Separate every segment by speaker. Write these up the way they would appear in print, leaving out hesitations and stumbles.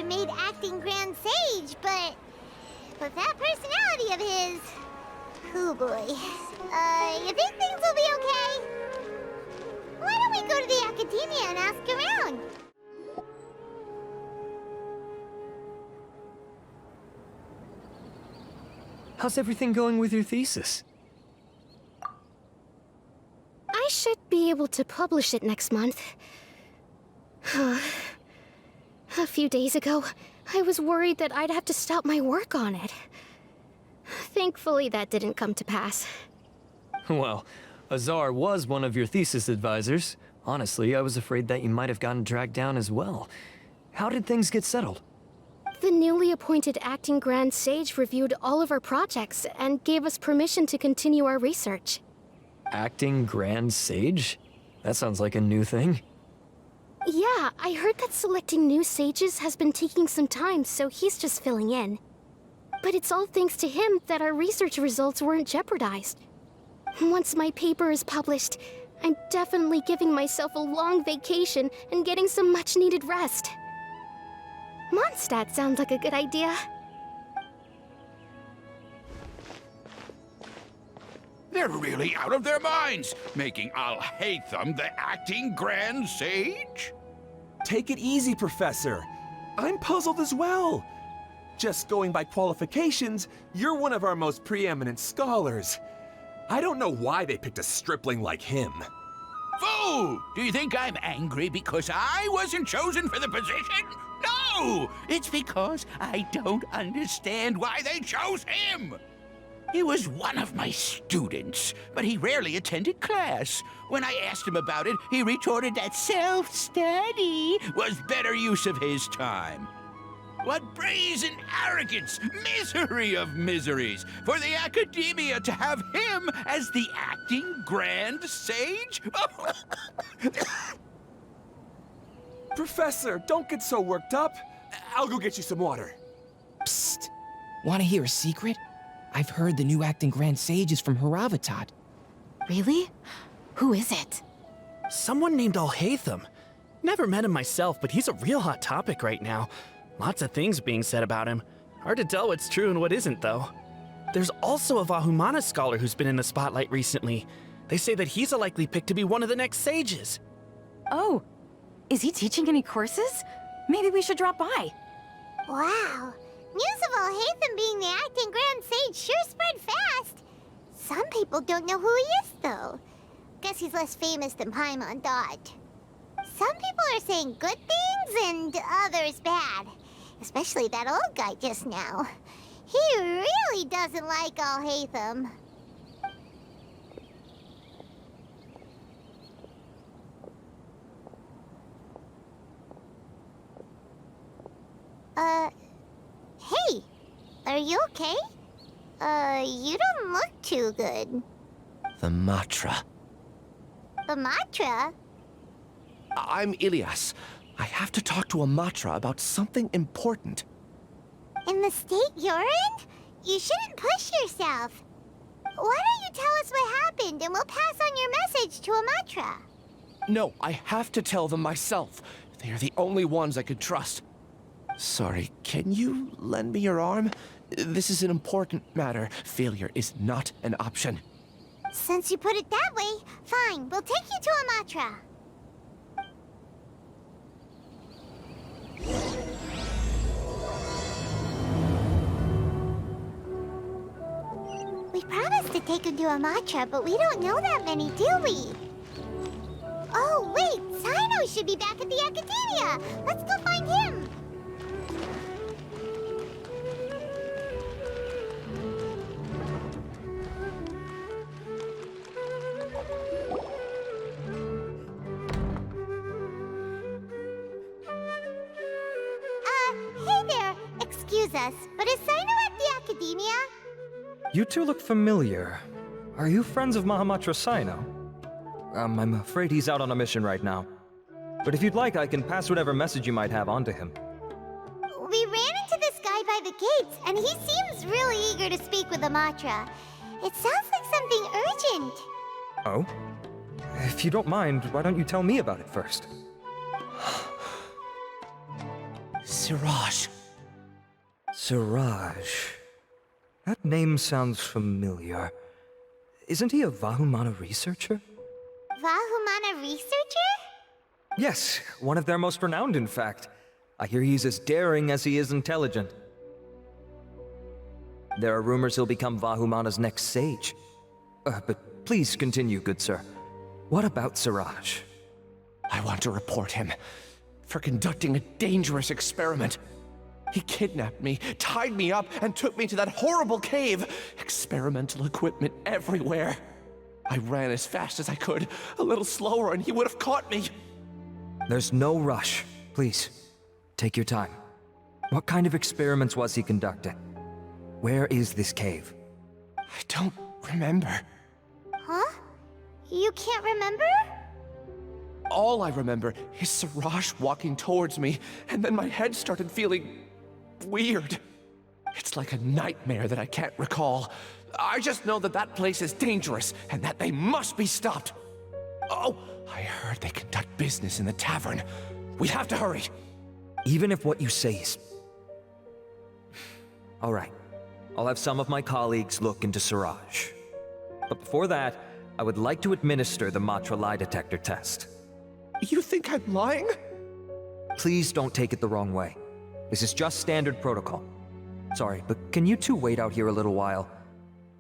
Speaker 1: made acting Grand Sage, but with that personality of his, oh boy. You think things will be okay? Why don't we go to the academia and ask around?
Speaker 2: How's everything going with your thesis?
Speaker 3: I should be able to publish it next month. A few days ago, I was worried that I'd have to stop my work on it. Thankfully, that didn't come to pass.
Speaker 2: Well, Azar was one of your thesis advisors. Honestly, I was afraid that you might have gotten dragged down as well. How did things get settled?
Speaker 3: The newly appointed acting Grand Sage reviewed all of our projects and gave us permission to continue our research.
Speaker 2: Acting Grand Sage? That sounds like a new thing.
Speaker 3: Yeah, I heard that selecting new sages has been taking some time, so he's just filling in. But it's all thanks to him that our research results weren't jeopardized. Once my paper is published, I'm definitely giving myself a long vacation and getting some much-needed rest. Mondstadt sounds like a good idea.
Speaker 4: They're really out of their minds, making Alhaitham the acting Grand Sage?
Speaker 5: Take it easy, Professor. I'm puzzled as well. Just going by qualifications, you're one of our most preeminent scholars. I don't know why they picked a stripling like him.
Speaker 4: Fool! Do you think I'm angry because I wasn't chosen for the position? No! It's because I don't understand why they chose him! He was one of my students, but he rarely attended class. When I asked him about it, he retorted that self-study was better use of his time. What brazen arrogance, misery of miseries, for the academia to have him as the acting Grand Sage?
Speaker 5: Professor, don't get so worked up. I'll go get you some water.
Speaker 6: Psst. Want to hear a secret? I've heard the new acting Grand Sage is from Haravatat.
Speaker 7: Really? Who is it?
Speaker 8: Someone named Alhaitham. Never met him myself, but he's a real hot topic right now. Lots of things being said about him. Hard to tell what's true and what isn't, though. There's also a Vahumana scholar who's been in the spotlight recently. They say that he's a likely pick to be one of the next sages.
Speaker 7: Oh, is he teaching any courses? Maybe we should drop by.
Speaker 1: Wow. News of Alhaitham being the acting Grand Sage sure spread fast. Some people don't know who he is, though. Guess he's less famous than Paimon thought. Some people are saying good things and others bad. Especially that old guy just now. He really doesn't like Alhaitham. Hey, are you okay? You don't look too good.
Speaker 9: The Matra.
Speaker 1: The Matra?
Speaker 9: I'm Ilias. I have to talk to a Matra about something important.
Speaker 1: In the state you're in? You shouldn't push yourself. Why don't you tell us what happened and we'll pass on your message to a Matra?
Speaker 9: No, I have to tell them myself. They are the only ones I could trust. Sorry, can you lend me your arm? This is an important matter. Failure is not an option.
Speaker 1: Since you put it that way, fine. We'll take you to a Matra. We promised to take him to a Matra, but we don't know that many, do we? Oh, wait! Sino should be back at the Academia! Let's go find him! Hey there! Excuse us, but is Sino at the Academia?
Speaker 10: You two look familiar. Are you friends of Mahamatra Sino? I'm afraid he's out on a mission right now. But if you'd like, I can pass whatever message you might have on to him.
Speaker 1: We ran into this guy by the gates, and he seems really eager to speak with the Matra. It sounds like something urgent.
Speaker 10: Oh? If you don't mind, why don't you tell me about it first?
Speaker 9: Siraj.
Speaker 10: Siraj. That name sounds familiar. Isn't he a Vahumana researcher?
Speaker 1: Vahumana researcher?
Speaker 10: Yes, one of their most renowned, in fact. I hear he's as daring as he is intelligent. There are rumors he'll become Vahumana's next sage. But please continue, good sir. What about Siraj?
Speaker 9: I want to report him for conducting a dangerous experiment. He kidnapped me, tied me up, and took me to that horrible cave. Experimental equipment everywhere. I ran as fast as I could, a little slower, and he would have caught me.
Speaker 10: There's no rush. Please, take your time. What kind of experiments was he conducting? Where is this cave?
Speaker 9: I don't remember.
Speaker 1: Huh? You can't remember?
Speaker 9: All I remember is Siraj walking towards me, and then my head started feeling weird. It's like a nightmare that I can't recall. I just know that that place is dangerous, and that they must be stopped. Oh, I heard they conduct business in the tavern. We have to hurry.
Speaker 10: Even if what you say is... All right. I'll have some of my colleagues look into Siraj. But before that, I would like to administer the Matra lie detector test.
Speaker 9: You think I'm lying?
Speaker 10: Please don't take it the wrong way. This is just standard protocol. Sorry, but can you two wait out here a little while?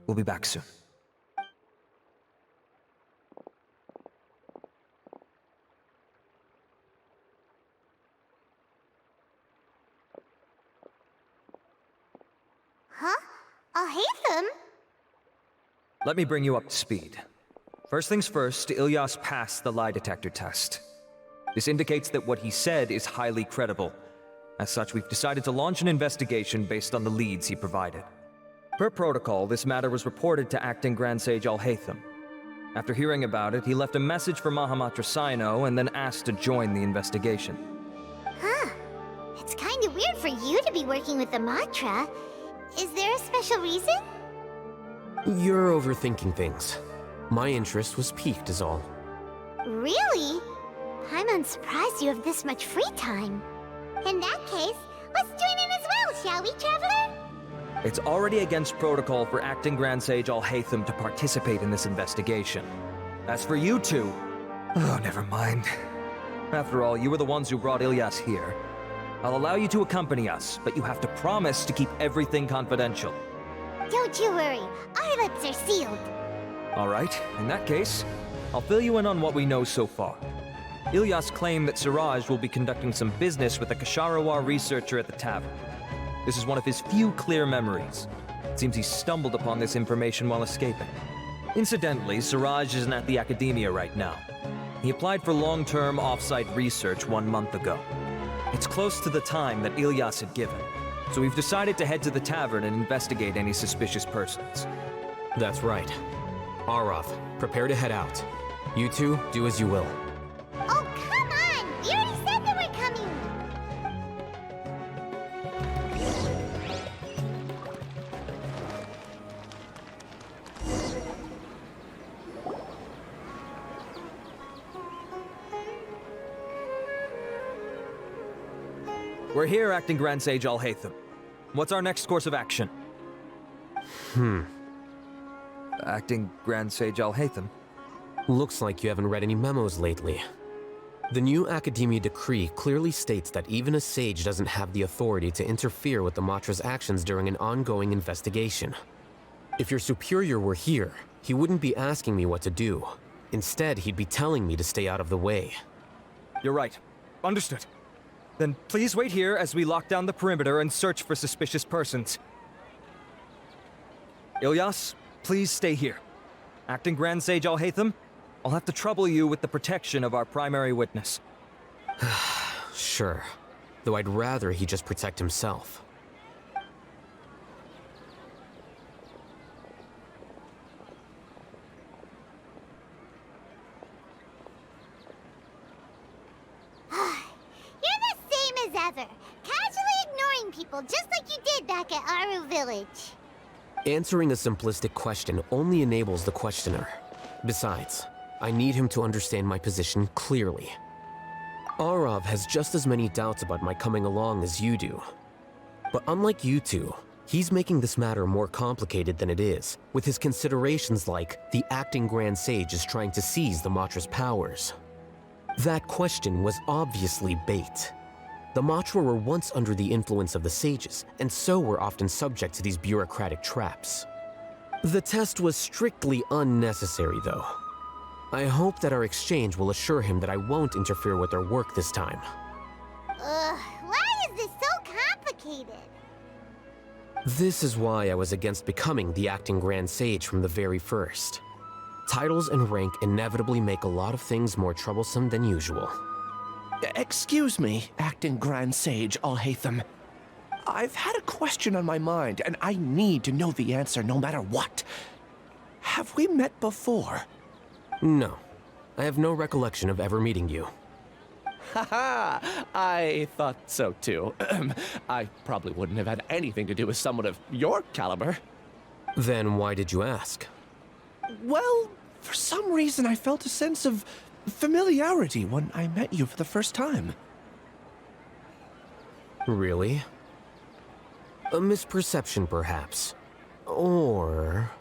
Speaker 10: We'll be back soon.
Speaker 1: Huh? Alhaitham?
Speaker 10: Let me bring you up to speed. First things first, Ilyas passed the lie detector test. This indicates that what he said is highly credible. As such, we've decided to launch an investigation based on the leads he provided. Per protocol, this matter was reported to Acting Grand Sage Alhaitham. After hearing about it, he left a message for Mahamatra Sino and then asked to join the investigation.
Speaker 1: Huh. It's kind of weird for you to be working with the Matra. Is there a special reason?
Speaker 11: You're overthinking things. My interest was piqued is all.
Speaker 1: Really? I'm surprised you have this much free time. In that case, let's join in as well, shall we, Traveler?
Speaker 10: It's already against protocol for Acting Grand Sage Alhaitham to participate in this investigation. As for you two... Oh, never mind. After all, you were the ones who brought Ilyas here. I'll allow you to accompany us, but you have to promise to keep everything confidential.
Speaker 1: Don't you worry, our lips are sealed.
Speaker 10: All right, in that case, I'll fill you in on what we know so far. Ilyas claimed that Siraj will be conducting some business with a Kasharawar researcher at the tavern. This is one of his few clear memories. It seems he stumbled upon this information while escaping. Incidentally, Siraj isn't at the academia right now. He applied for long-term off-site research 1 month ago. It's close to the time that Ilyas had given, so we've decided to head to the tavern and investigate any suspicious persons.
Speaker 11: That's right. Arath, prepare to head out. You two, do as you will.
Speaker 1: Oh, come on! We already said that we're coming!
Speaker 10: We're here, Acting Grand Sage Alhaitham. What's our next course of action? Acting Grand Sage Alhaitham?
Speaker 11: Looks like you haven't read any memos lately. The new Academia decree clearly states that even a sage doesn't have the authority to interfere with the Matra's actions during an ongoing investigation. If your superior were here, he wouldn't be asking me what to do. Instead, he'd be telling me to stay out of the way.
Speaker 10: You're right. Understood. Then please wait here as we lock down the perimeter and search for suspicious persons. Ilyas, please stay here. Acting Grand Sage Alhaitham, I'll have to trouble you with the protection of our primary witness.
Speaker 11: Sure. Though I'd rather he just protect himself.
Speaker 1: You're the same as ever, casually ignoring people just like you did back at Aru Village.
Speaker 11: Answering a simplistic question only enables the questioner. Besides, I need him to understand my position clearly. Arav has just as many doubts about my coming along as you do. But unlike you two, he's making this matter more complicated than it is, with his considerations like the acting Grand Sage is trying to seize the Matra's powers. That question was obviously bait. The Matra were once under the influence of the sages, and so were often subject to these bureaucratic traps. The test was strictly unnecessary, though. I hope that our exchange will assure him that I won't interfere with their work this time.
Speaker 1: Why is this so complicated?
Speaker 11: This is why I was against becoming the acting Grand Sage from the very first. Titles and rank inevitably make a lot of things more troublesome than usual.
Speaker 9: Excuse me, acting Grand Sage Alhaitham. I've had a question on my mind, and I need to know the answer no matter what. Have we met before?
Speaker 11: No. I have no recollection of ever meeting you.
Speaker 9: Haha, I thought so too. I probably wouldn't have had anything to do with someone of your caliber.
Speaker 11: Then why did you ask?
Speaker 9: Well, for some reason I felt a sense of familiarity when I met you for the first time.
Speaker 11: Really? A misperception, perhaps. Or...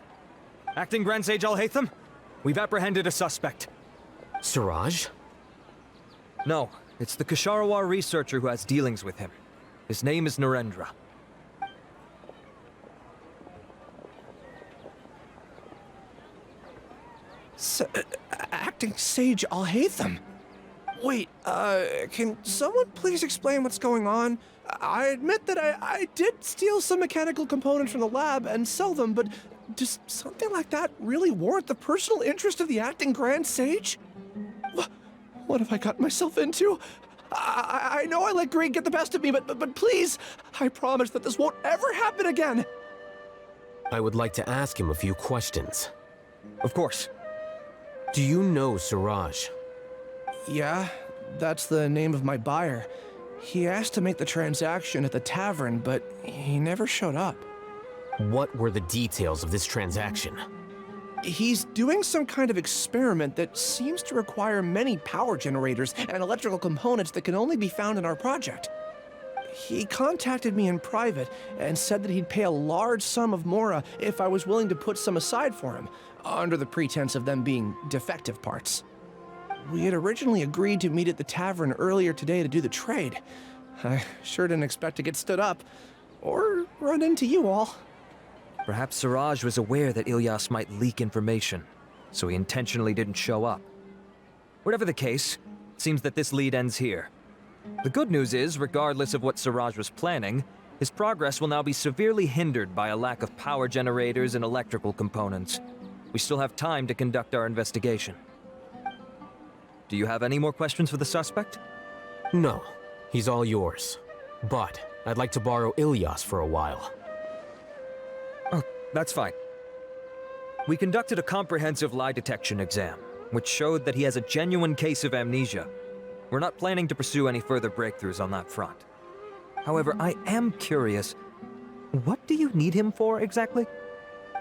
Speaker 10: Acting Grand Sage Alhaitham, we've apprehended a suspect.
Speaker 11: Siraj?
Speaker 10: No, it's the Kshatriya researcher who has dealings with him. His name is Narendra.
Speaker 9: Acting Sage Alhaitham? Wait, can someone please explain what's going on? I admit that I did steal some mechanical components from the lab and sell them, but does something like that really warrant the personal interest of the acting Grand Sage? What have I gotten myself into? I know I let greed get the best of me, but please, I promise that this won't ever happen again.
Speaker 11: I would like to ask him a few questions.
Speaker 10: Of course.
Speaker 11: Do you know Siraj?
Speaker 9: Yeah, that's the name of my buyer. He asked to make the transaction at the tavern, but he never showed up.
Speaker 11: What were the details of this transaction?
Speaker 9: He's doing some kind of experiment that seems to require many power generators and electrical components that can only be found in our project. He contacted me in private and said that he'd pay a large sum of Mora if I was willing to put some aside for him, under the pretense of them being defective parts. We had originally agreed to meet at the tavern earlier today to do the trade. I sure didn't expect to get stood up, or run into you all.
Speaker 10: Perhaps Siraj was aware that Ilyas might leak information, so he intentionally didn't show up. Whatever the case, it seems that this lead ends here. The good news is, regardless of what Siraj was planning, his progress will now be severely hindered by a lack of power generators and electrical components. We still have time to conduct our investigation. Do you have any more questions for the suspect?
Speaker 11: No. He's all yours. But I'd like to borrow Ilyas for a while.
Speaker 10: Oh, that's fine. We conducted a comprehensive lie detection exam, which showed that he has a genuine case of amnesia. We're not planning to pursue any further breakthroughs on that front. However, I am curious, what do you need him for exactly?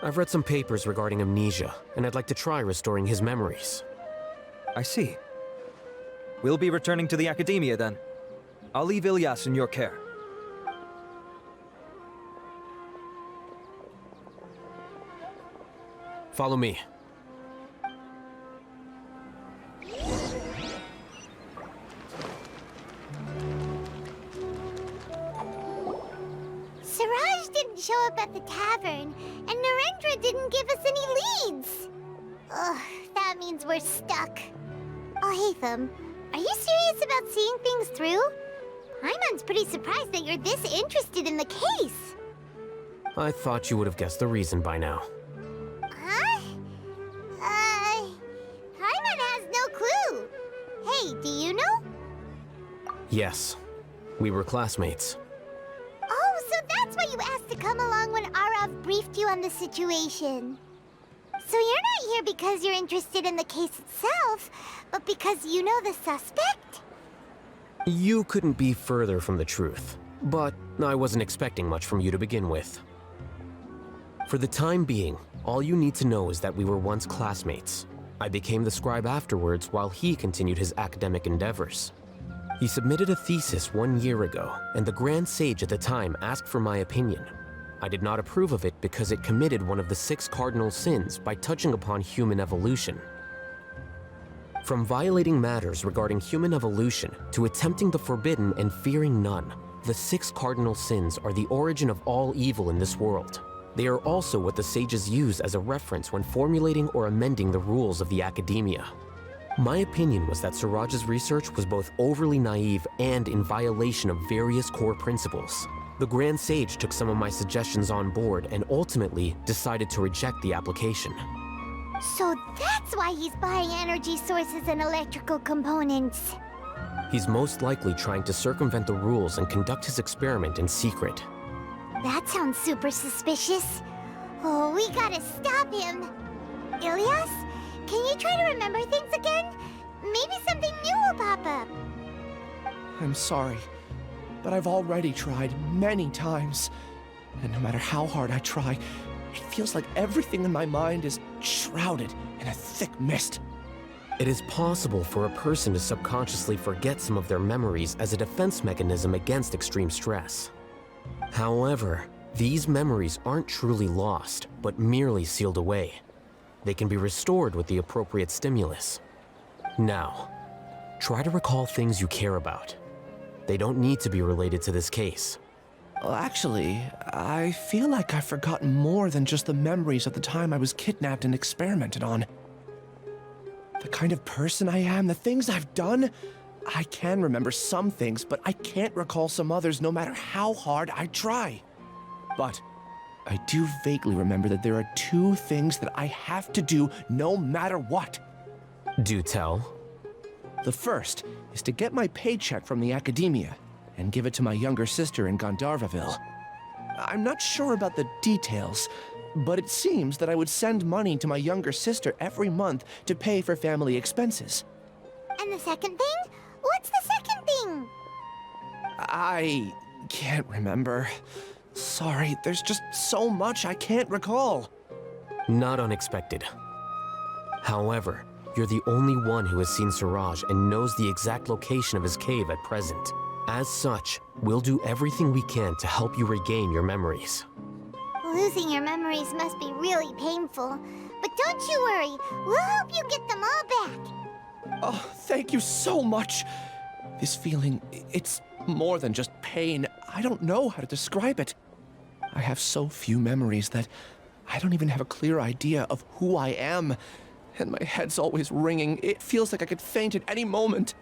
Speaker 11: I've read some papers regarding amnesia, and I'd like to try restoring his memories.
Speaker 10: I see. We'll be returning to the Academia then. I'll leave Ilyas in your care.
Speaker 11: Follow me.
Speaker 1: Siraj didn't show up at the tavern, and Narendra didn't give us any leads. Ugh, that means we're stuck. Alhaitham, are you serious about seeing things through? Paimon's pretty surprised that you're this interested in the case.
Speaker 11: I thought you would have guessed the reason by now.
Speaker 1: Huh? Paimon has no clue. Hey, do you know?
Speaker 11: Yes. We were classmates.
Speaker 1: Oh, so that's why you asked to come along when Arav briefed you on the situation. So you're not here because you're interested in the case itself, but because you know the suspect?
Speaker 11: You couldn't be further from the truth, but I wasn't expecting much from you to begin with. For the time being, all you need to know is that we were once classmates. I became the scribe afterwards while he continued his academic endeavors. He submitted a thesis 1 year ago, and the Grand Sage at the time asked for my opinion. I did not approve of it because it committed one of the 6 cardinal sins by touching upon human evolution. From violating matters regarding human evolution to attempting the forbidden and fearing none, the 6 cardinal sins are the origin of all evil in this world. They are also what the sages use as a reference when formulating or amending the rules of the academia. My opinion was that Suraj's research was both overly naive and in violation of various core principles. The Grand Sage took some of my suggestions on board and ultimately decided to reject the application.
Speaker 1: So that's why he's buying energy sources and electrical components.
Speaker 11: He's most likely trying to circumvent the rules and conduct his experiment in secret.
Speaker 1: That sounds super suspicious. Oh, we gotta stop him. Ilias, can you try to remember things again? Maybe something new will pop up.
Speaker 9: I'm sorry, but I've already tried many times. And no matter how hard I try, it feels like everything in my mind is shrouded in a thick mist.
Speaker 11: It is possible for a person to subconsciously forget some of their memories as a defense mechanism against extreme stress. However, these memories aren't truly lost, but merely sealed away. They can be restored with the appropriate stimulus. Now, try to recall things you care about. They don't need to be related to this case.
Speaker 9: Well, actually, I feel like I've forgotten more than just the memories of the time I was kidnapped and experimented on. The kind of person I am, the things I've done, I can remember some things, but I can't recall some others no matter how hard I try. But I do vaguely remember that there are 2 things that I have to do no matter what.
Speaker 11: Do tell.
Speaker 9: The first is to get my paycheck from the academia and give it to my younger sister in Gandharvaville. I'm not sure about the details, but it seems that I would send money to my younger sister every month to pay for family expenses.
Speaker 1: And the second thing? What's the second thing?
Speaker 9: I can't remember. Sorry, there's just so much I can't recall.
Speaker 11: Not unexpected. However, you're the only one who has seen Suraj and knows the exact location of his cave at present. As such, we'll do everything we can to help you regain your memories.
Speaker 1: Losing your memories must be really painful. But don't you worry, we'll help you get them all back.
Speaker 9: Oh, thank you so much. This feeling, it's more than just pain. I don't know how to describe it. I have so few memories that I don't even have a clear idea of who I am. And my head's always ringing. It feels like I could faint at any moment.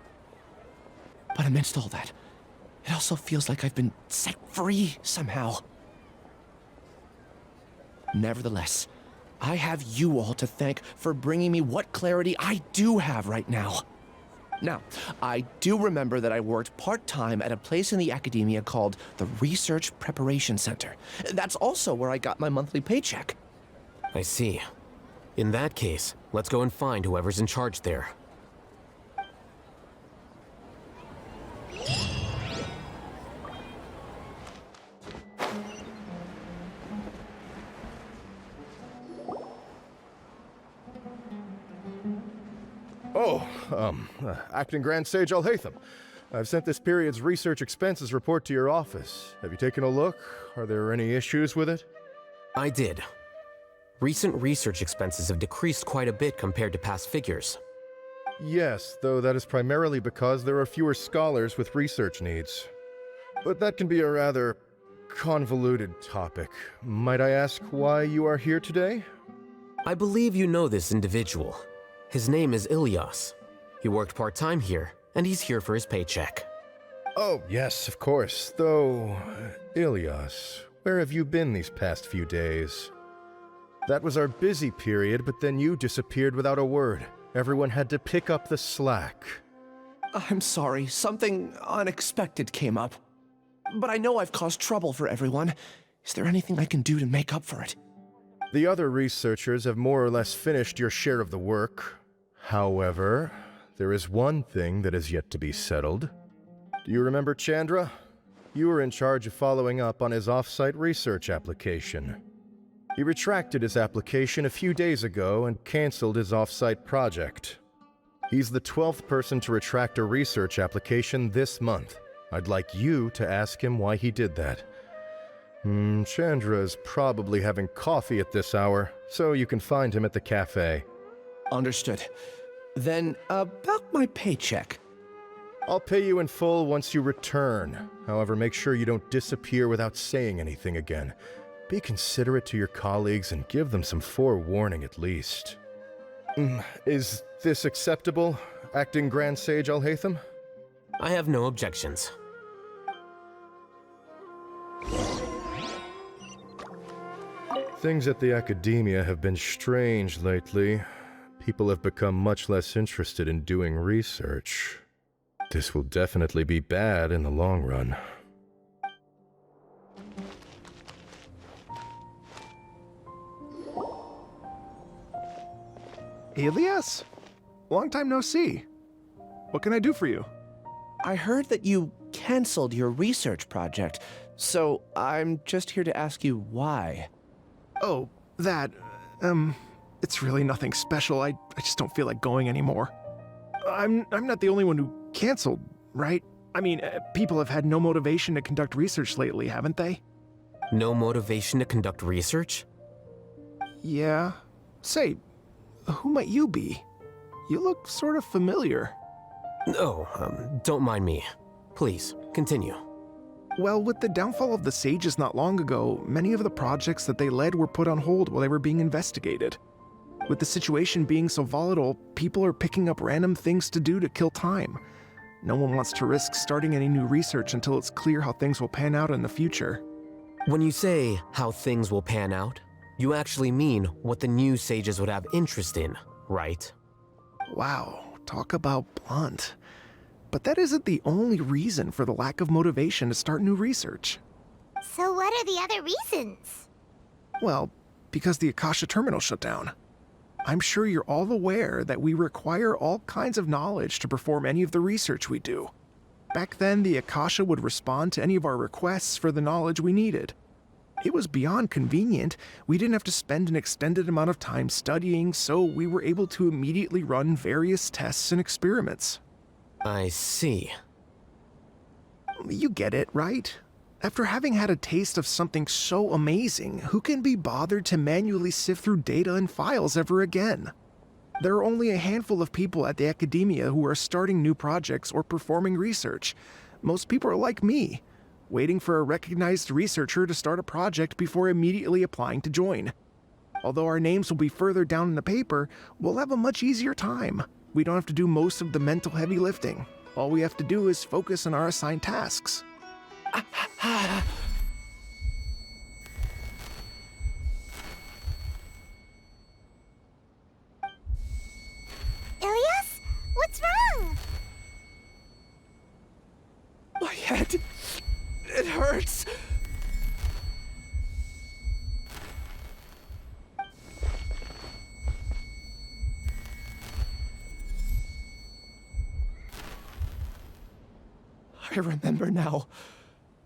Speaker 9: But amidst all that, it also feels like I've been set free somehow. Nevertheless, I have you all to thank for bringing me what clarity I do have right now. Now, I do remember that I worked part-time at a place in the academia called the Research Preparation Center. That's also where I got my monthly paycheck.
Speaker 11: I see. In that case, let's go and find whoever's in charge there.
Speaker 12: Acting Grand Sage Alhaitham. I've sent this period's research expenses report to your office. Have you taken a look? Are there any issues with it?
Speaker 11: I did. Recent research expenses have decreased quite a bit compared to past figures.
Speaker 12: Yes, though that is primarily because there are fewer scholars with research needs. But that can be a rather convoluted topic. Might I ask why you are here today?
Speaker 11: I believe you know this individual. His name is Ilias. He worked part-time here, and he's here for his paycheck.
Speaker 12: Oh, yes, of course. Though, Ilias, where have you been these past few days? That was our busy period, but then you disappeared without a word. Everyone had to pick up the slack.
Speaker 9: I'm sorry, something unexpected came up. But I know I've caused trouble for everyone. Is there anything I can do to make up for it?
Speaker 12: The other researchers have more or less finished your share of the work. However, there is one thing that is yet to be settled. Do you remember Chandra? You were in charge of following up on his off-site research application. He retracted his application a few days ago and canceled his off-site project. He's the 12th person to retract a research application this month. I'd like you to ask him why he did that. Chandra is probably having coffee at this hour, so you can find him at the cafe.
Speaker 9: Understood. Then, about my paycheck.
Speaker 12: I'll pay you in full once you return. However, make sure you don't disappear without saying anything again. Be considerate to your colleagues and give them some forewarning at least. Is this acceptable, Acting Grand Sage Alhaitham?
Speaker 11: I have no objections.
Speaker 12: Things at the Academia have been strange lately. People have become much less interested in doing research. This will definitely be bad in the long run.
Speaker 13: Elias? Long time no see. What can I do for you?
Speaker 9: I heard that you canceled your research project, so I'm just here to ask you why.
Speaker 13: Oh, that, it's really nothing special. I just don't feel like going anymore. I'm not the only one who canceled, right? I mean, people have had no motivation to conduct research lately, haven't they?
Speaker 11: No motivation to conduct research?
Speaker 13: Yeah. Say, who might you be? You look sort of familiar.
Speaker 11: Oh, don't mind me. Please, continue.
Speaker 13: Well, with the downfall of the Sages not long ago, many of the projects that they led were put on hold while they were being investigated. With the situation being so volatile, people are picking up random things to do to kill time. No one wants to risk starting any new research until it's clear how things will pan out in the future.
Speaker 11: When you say how things will pan out, you actually mean what the new sages would have interest in, right?
Speaker 13: Wow, talk about blunt. But that isn't the only reason for the lack of motivation to start new research.
Speaker 1: So what are the other reasons?
Speaker 13: Well, because the Akasha terminal shut down. I'm sure you're all aware that we require all kinds of knowledge to perform any of the research we do. Back then, the Akasha would respond to any of our requests for the knowledge we needed. It was beyond convenient. We didn't have to spend an extended amount of time studying, so we were able to immediately run various tests and experiments.
Speaker 11: I see.
Speaker 13: You get it, right? After having had a taste of something so amazing, who can be bothered to manually sift through data and files ever again? There are only a handful of people at the Academia who are starting new projects or performing research. Most people are like me, waiting for a recognized researcher to start a project before immediately applying to join. Although our names will be further down in the paper, we'll have a much easier time. We don't have to do most of the mental heavy lifting. All we have to do is focus on our assigned tasks.
Speaker 1: Ilias? What's wrong?
Speaker 9: My head, it hurts. I remember now.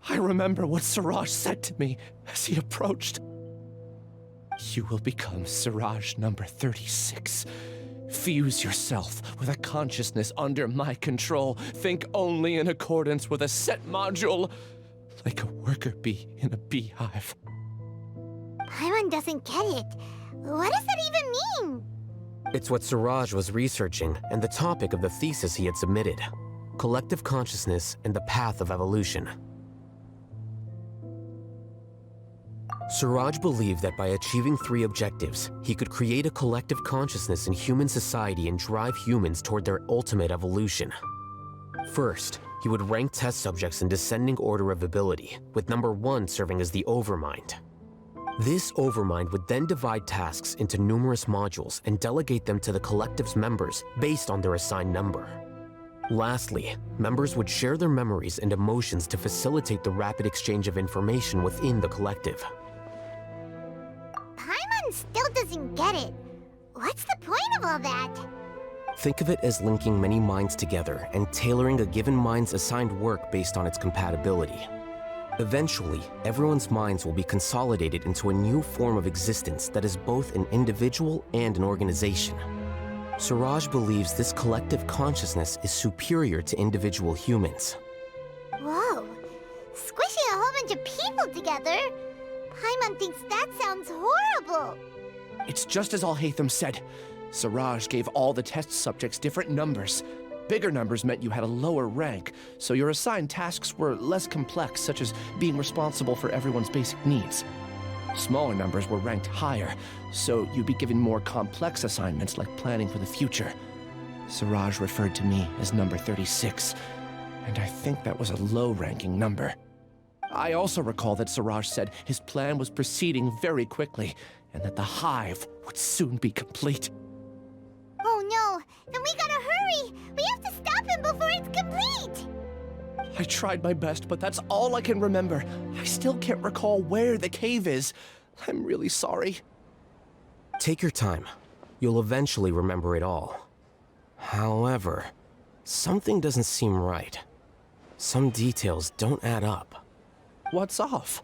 Speaker 9: I remember what Siraj said to me as he approached. You will become Siraj number 36. Fuse yourself with a consciousness under my control. Think only in accordance with a set module, like a worker bee in a beehive.
Speaker 1: Paimon doesn't get it. What does that even mean?
Speaker 11: It's what Siraj was researching and the topic of the thesis he had submitted. Collective consciousness and the path of evolution. Siraj believed that by achieving 3 objectives, he could create a collective consciousness in human society and drive humans toward their ultimate evolution. First, he would rank test subjects in descending order of ability, with number 1 serving as the Overmind. This Overmind would then divide tasks into numerous modules and delegate them to the collective's members based on their assigned number. Lastly, members would share their memories and emotions to facilitate the rapid exchange of information within the collective.
Speaker 1: Paimon still doesn't get it. What's the point of all that?
Speaker 11: Think of it as linking many minds together and tailoring a given mind's assigned work based on its compatibility. Eventually, everyone's minds will be consolidated into a new form of existence that is both an individual and an organization. Siraj believes this collective consciousness is superior to individual humans.
Speaker 1: Whoa. Squishing a whole bunch of people together? Paimon thinks that sounds horrible.
Speaker 9: It's just as Alhaitham said. Siraj gave all the test subjects different numbers. Bigger numbers meant you had a lower rank, so your assigned tasks were less complex, such as being responsible for everyone's basic needs. Smaller numbers were ranked higher, so you'd be given more complex assignments like planning for the future. Siraj referred to me as number 36, and I think that was a low-ranking number. I also recall that Siraj said his plan was proceeding very quickly, and that the hive would soon be complete.
Speaker 1: Oh no, then we gotta hurry! We have to stop him before it's complete!
Speaker 9: I tried my best, but that's all I can remember. I still can't recall where the cave is. I'm really sorry.
Speaker 11: Take your time. You'll eventually remember it all. However, something doesn't seem right. Some details don't add up.
Speaker 9: What's off?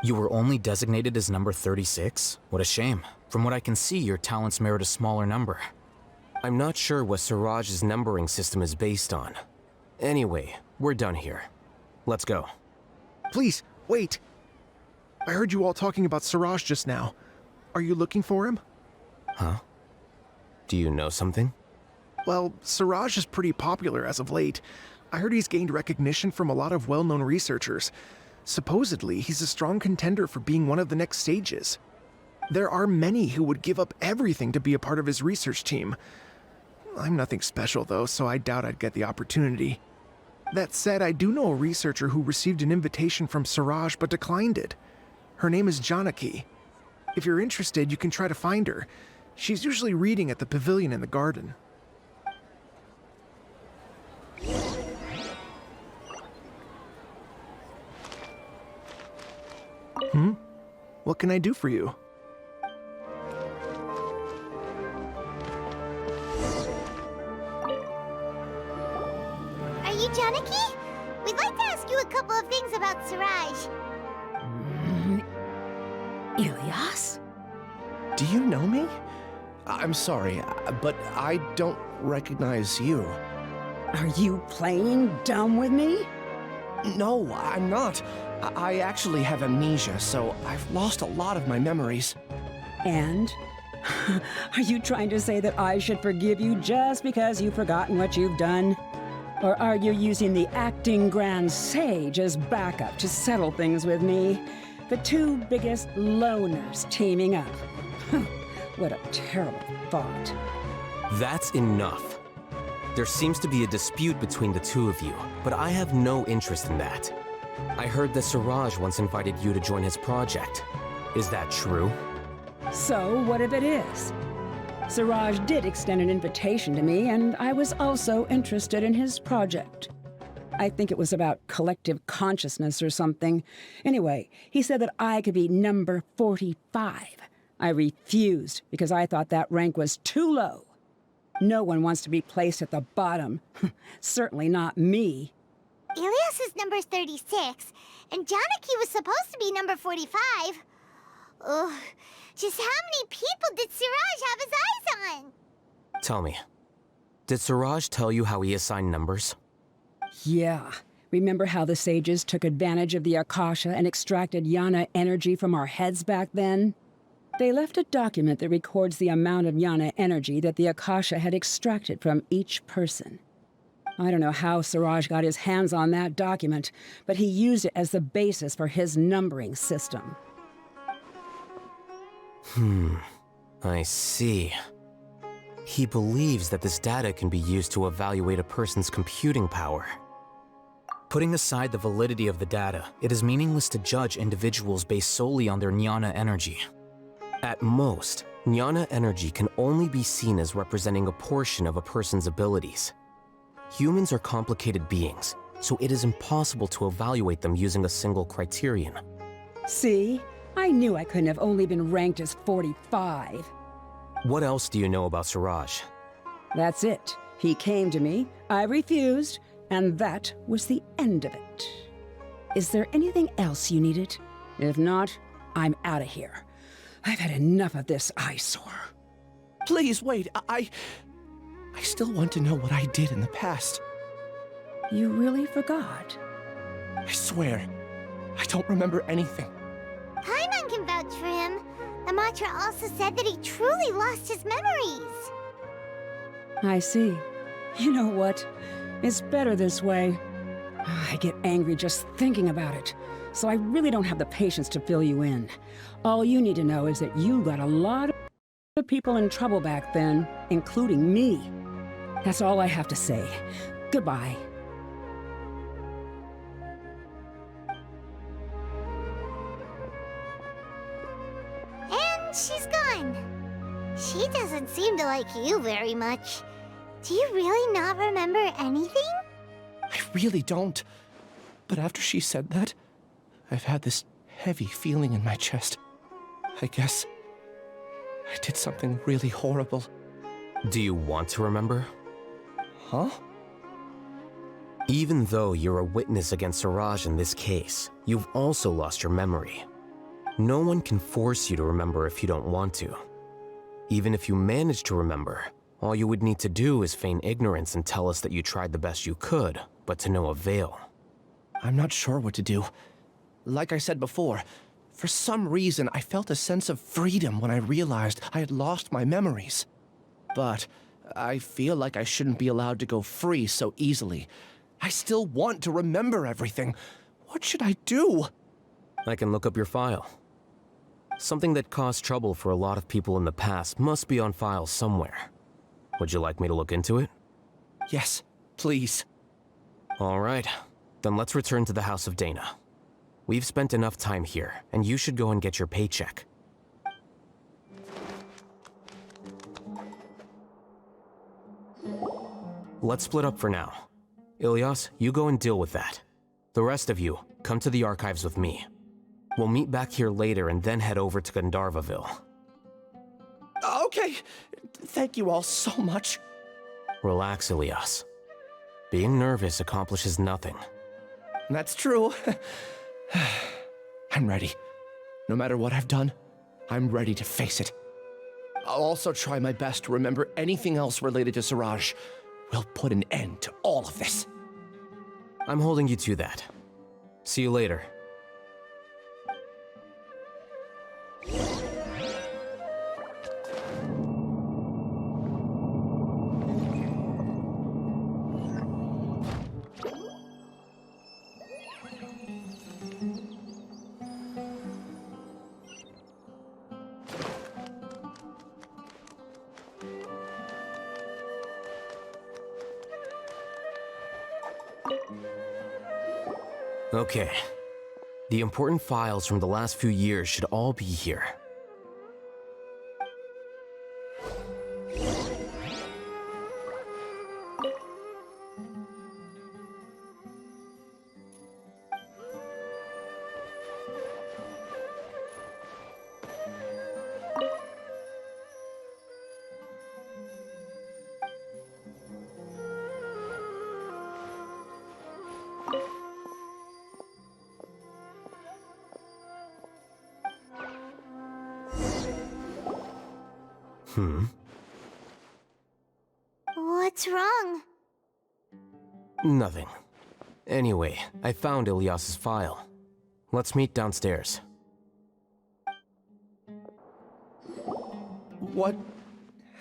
Speaker 14: You were only designated as number 36? What a shame. From what I can see, your talents merit a smaller number.
Speaker 11: I'm not sure what Siraj's numbering system is based on. Anyway, we're done here. Let's go.
Speaker 13: Please, wait. I heard you all talking about Siraj just now. Are you looking for him?
Speaker 11: Huh? Do you know something?
Speaker 13: Well, Siraj is pretty popular as of late. I heard he's gained recognition from a lot of well-known researchers. Supposedly, he's a strong contender for being one of the next sages. There are many who would give up everything to be a part of his research team. I'm nothing special, though, so I doubt I'd get the opportunity. That said, I do know a researcher who received an invitation from Siraj but declined it. Her name is Janaki. If you're interested, you can try to find her. She's usually reading at the pavilion in the garden. What can I do for you?
Speaker 1: Are you Janaki? We'd like to ask you a couple of things about Siraj.
Speaker 15: Ilyas?
Speaker 9: Do you know me? I'm sorry, but I don't recognize you.
Speaker 15: Are you playing dumb with me?
Speaker 9: No, I'm not. I actually have amnesia, so I've lost a lot of my memories.
Speaker 15: And? Are you trying to say that I should forgive you just because you've forgotten what you've done? Or are you using the acting Grand Sage as backup to settle things with me? The two biggest loners teaming up. What a terrible thought.
Speaker 11: That's enough. There seems to be a dispute between the two of you, but I have no interest in that. I heard that Siraj once invited you to join his project. Is that true?
Speaker 15: So, what if it is? Siraj did extend an invitation to me, and I was also interested in his project. I think it was about collective consciousness or something. Anyway, he said that I could be number 45. I refused because I thought that rank was too low. No one wants to be placed at the bottom. Certainly not me.
Speaker 1: Ilyas is number 36, and Janaki was supposed to be number 45. Ugh, just how many people did Siraj have his eyes on?
Speaker 11: Tell me, did Siraj tell you how he assigned numbers?
Speaker 15: Yeah. Remember how the sages took advantage of the Akasha and extracted Yana energy from our heads back then? They left a document that records the amount of Yana energy that the Akasha had extracted from each person. I don't know how Siraj got his hands on that document, but he used it as the basis for his numbering system.
Speaker 11: I see. He believes that this data can be used to evaluate a person's computing power.
Speaker 14: Putting aside the validity of the data, it is meaningless to judge individuals based solely on their Jnana energy.
Speaker 11: At most, Jnana energy can only be seen as representing a portion of a person's abilities. Humans are complicated beings, so it is impossible to evaluate them using a single criterion.
Speaker 15: See? I knew I couldn't have only been ranked as 45.
Speaker 11: What else do you know about Siraj?
Speaker 15: That's it. He came to me, I refused, and that was the end of it. Is there anything else you needed? If not, I'm out of here. I've had enough of this eyesore.
Speaker 9: Please, wait. I still want to know what I did in the past.
Speaker 15: You really forgot?
Speaker 9: I swear, I don't remember anything.
Speaker 1: Paimon can vouch for him. The mantra also said that he truly lost his memories.
Speaker 15: I see. You know what? It's better this way. I get angry just thinking about it, so I really don't have the patience to fill you in. All you need to know is that you got a lot of people in trouble back then, including me. That's all I have to say. Goodbye.
Speaker 1: And she's gone. She doesn't seem to like you very much. Do you really not remember anything?
Speaker 9: I really don't. But after she said that, I've had this heavy feeling in my chest. I guess I did something really horrible.
Speaker 11: Do you want to remember?
Speaker 9: Huh?
Speaker 11: Even though you're a witness against Siraj in this case, you've also lost your memory. No one can force you to remember if you don't want to. Even if you manage to remember, all you would need to do is feign ignorance and tell us that you tried the best you could, but to no avail.
Speaker 9: I'm not sure what to do. Like I said before, for some reason I felt a sense of freedom when I realized I had lost my memories. But I feel like I shouldn't be allowed to go free so easily. I still want to remember everything. What should I do?
Speaker 11: I can look up your file. Something that caused trouble for a lot of people in the past must be on file somewhere. Would you like me to look into it?
Speaker 9: Yes, please.
Speaker 11: All right, then let's return to the House of Dana. We've spent enough time here, and you should go and get your paycheck. Let's split up for now. Ilyas, you go and deal with that. The rest of you, come to the archives with me. We'll meet back here later and then head over to Gandharvaville.
Speaker 9: Okay, thank you all so much.
Speaker 11: Relax, Ilyas. Being nervous accomplishes nothing.
Speaker 9: That's true. I'm ready. No matter what I've done, I'm ready to face it. I'll also try my best to remember anything else related to Siraj. We'll put an end to all of this.
Speaker 11: I'm holding you to that. See you later. Okay. The important files from the last few years should all be here.
Speaker 1: What's wrong?
Speaker 11: Nothing. Anyway, I found Ilyas's file. Let's meet downstairs.
Speaker 9: What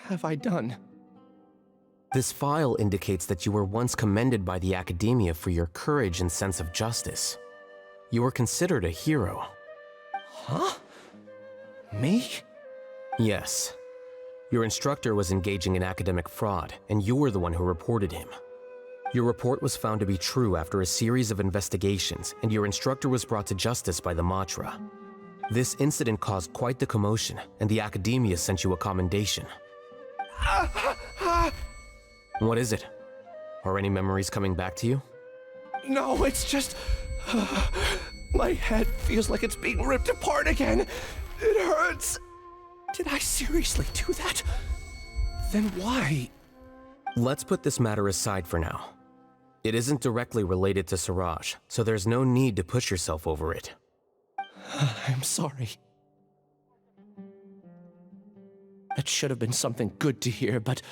Speaker 9: have I done?
Speaker 11: This file indicates that you were once commended by the Academia for your courage and sense of justice. You were considered a hero.
Speaker 9: Huh? Me?
Speaker 11: Yes. Your instructor was engaging in academic fraud, and you were the one who reported him. Your report was found to be true after a series of investigations, and your instructor was brought to justice by the Matra. This incident caused quite the commotion, and the Academia sent you a commendation. What is it? Are any memories coming back to you?
Speaker 9: No, it's just... my head feels like it's being ripped apart again. It hurts. Did I seriously do that? Then why?
Speaker 11: Let's put this matter aside for now. It isn't directly related to Siraj, so there's no need to push yourself over it.
Speaker 9: I'm sorry. That should have been something good to hear, but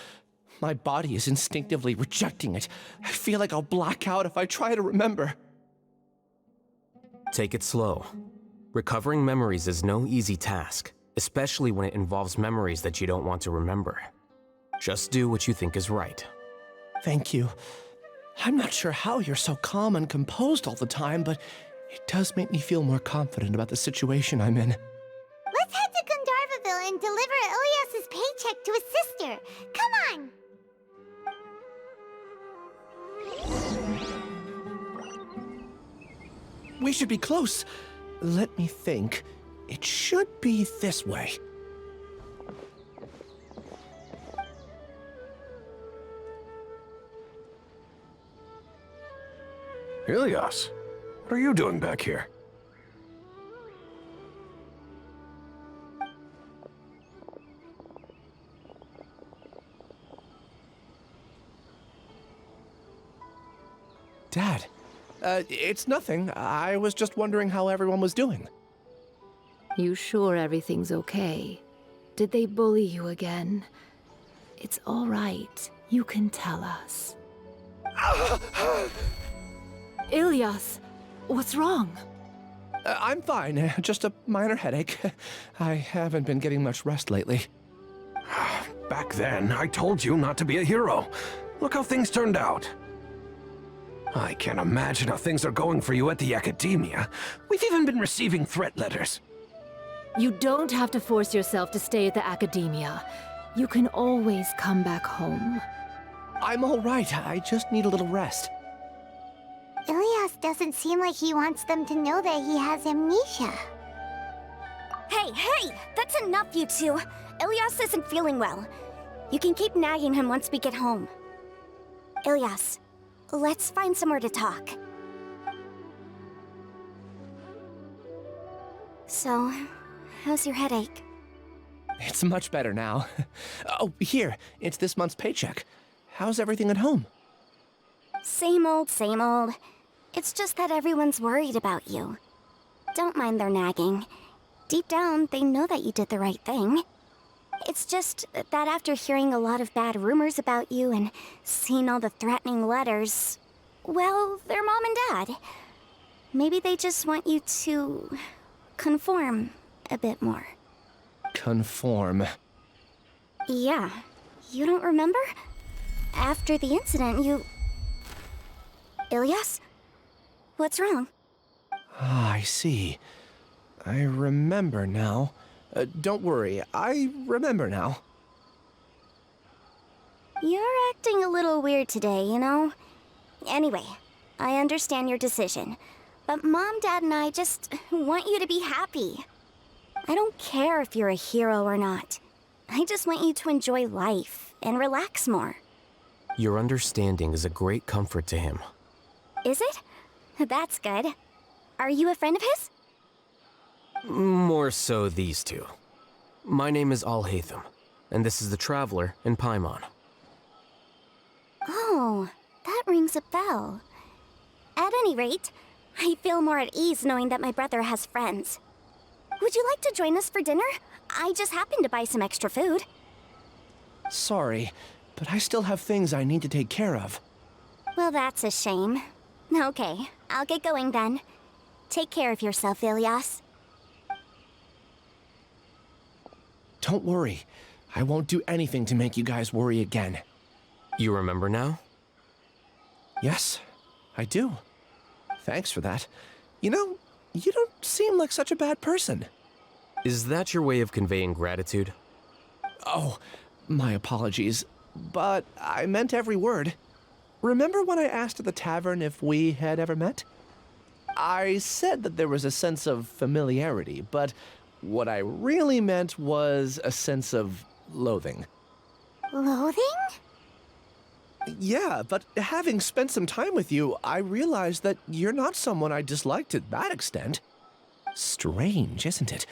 Speaker 9: my body is instinctively rejecting it. I feel like I'll black out if I try to remember.
Speaker 11: Take it slow. Recovering memories is no easy task, especially when it involves memories that you don't want to remember. Just do what you think is right.
Speaker 9: Thank you. I'm not sure how you're so calm and composed all the time, but it does make me feel more confident about the situation I'm in.
Speaker 1: Let's head to Gandharvaville and deliver Ilias's paycheck to his sister. Come on!
Speaker 9: We should be close. Let me think. It should be this way.
Speaker 16: Ilias, what are you doing back here?
Speaker 9: Dad, it's nothing. I was just wondering how everyone was doing.
Speaker 17: You sure everything's okay? Did they bully you again? It's all right. You can tell us. Ilias, what's wrong?
Speaker 9: I'm fine. Just a minor headache. I haven't been getting much rest lately.
Speaker 16: Back then, I told you not to be a hero. Look how things turned out. I can't imagine how things are going for you at the Academia. We've even been receiving threat letters.
Speaker 17: You don't have to force yourself to stay at the Academia. You can always come back home.
Speaker 9: I'm all right. I just need a little rest.
Speaker 1: Ilias doesn't seem like he wants them to know that he has amnesia.
Speaker 18: Hey! That's enough, you two! Ilias isn't feeling well. You can keep nagging him once we get home. Ilias, let's find somewhere to talk. So, how's your headache?
Speaker 9: It's much better now. Oh, here. It's this month's paycheck. How's everything at home?
Speaker 18: Same old, same old. It's just that everyone's worried about you. Don't mind their nagging. Deep down, they know that you did the right thing. It's just that after hearing a lot of bad rumors about you and seeing all the threatening letters, well, they're mom and dad. Maybe they just want you to conform a bit more.
Speaker 9: Conform.
Speaker 18: Yeah. You don't remember? After the incident, you... Ilias? What's wrong?
Speaker 9: Ah, I see. I remember now. Don't worry, I remember now.
Speaker 18: You're acting a little weird today, you know? Anyway, I understand your decision. But Mom, Dad, and I just want you to be happy. I don't care if you're a hero or not. I just want you to enjoy life and relax more.
Speaker 11: Your understanding is a great comfort to him.
Speaker 18: Is it? That's good. Are you a friend of his?
Speaker 11: More so these two. My name is Alhaitham, and this is the Traveler in Paimon.
Speaker 18: Oh, that rings a bell. At any rate, I feel more at ease knowing that my brother has friends. Would you like to join us for dinner? I just happened to buy some extra food.
Speaker 9: Sorry, but I still have things I need to take care of.
Speaker 18: Well, that's a shame. Okay, I'll get going then. Take care of yourself, Ilias.
Speaker 9: Don't worry. I won't do anything to make you guys worry again.
Speaker 11: You remember now?
Speaker 9: Yes, I do. Thanks for that. You know, you don't seem like such a bad person.
Speaker 11: Is that your way of conveying gratitude?
Speaker 9: Oh, my apologies. But I meant every word. Remember when I asked at the tavern if we had ever met? I said that there was a sense of familiarity, but what I really meant was a sense of loathing.
Speaker 1: Loathing?
Speaker 9: Yeah, but having spent some time with you, I realized that you're not someone I dislike to that extent. Strange, isn't it?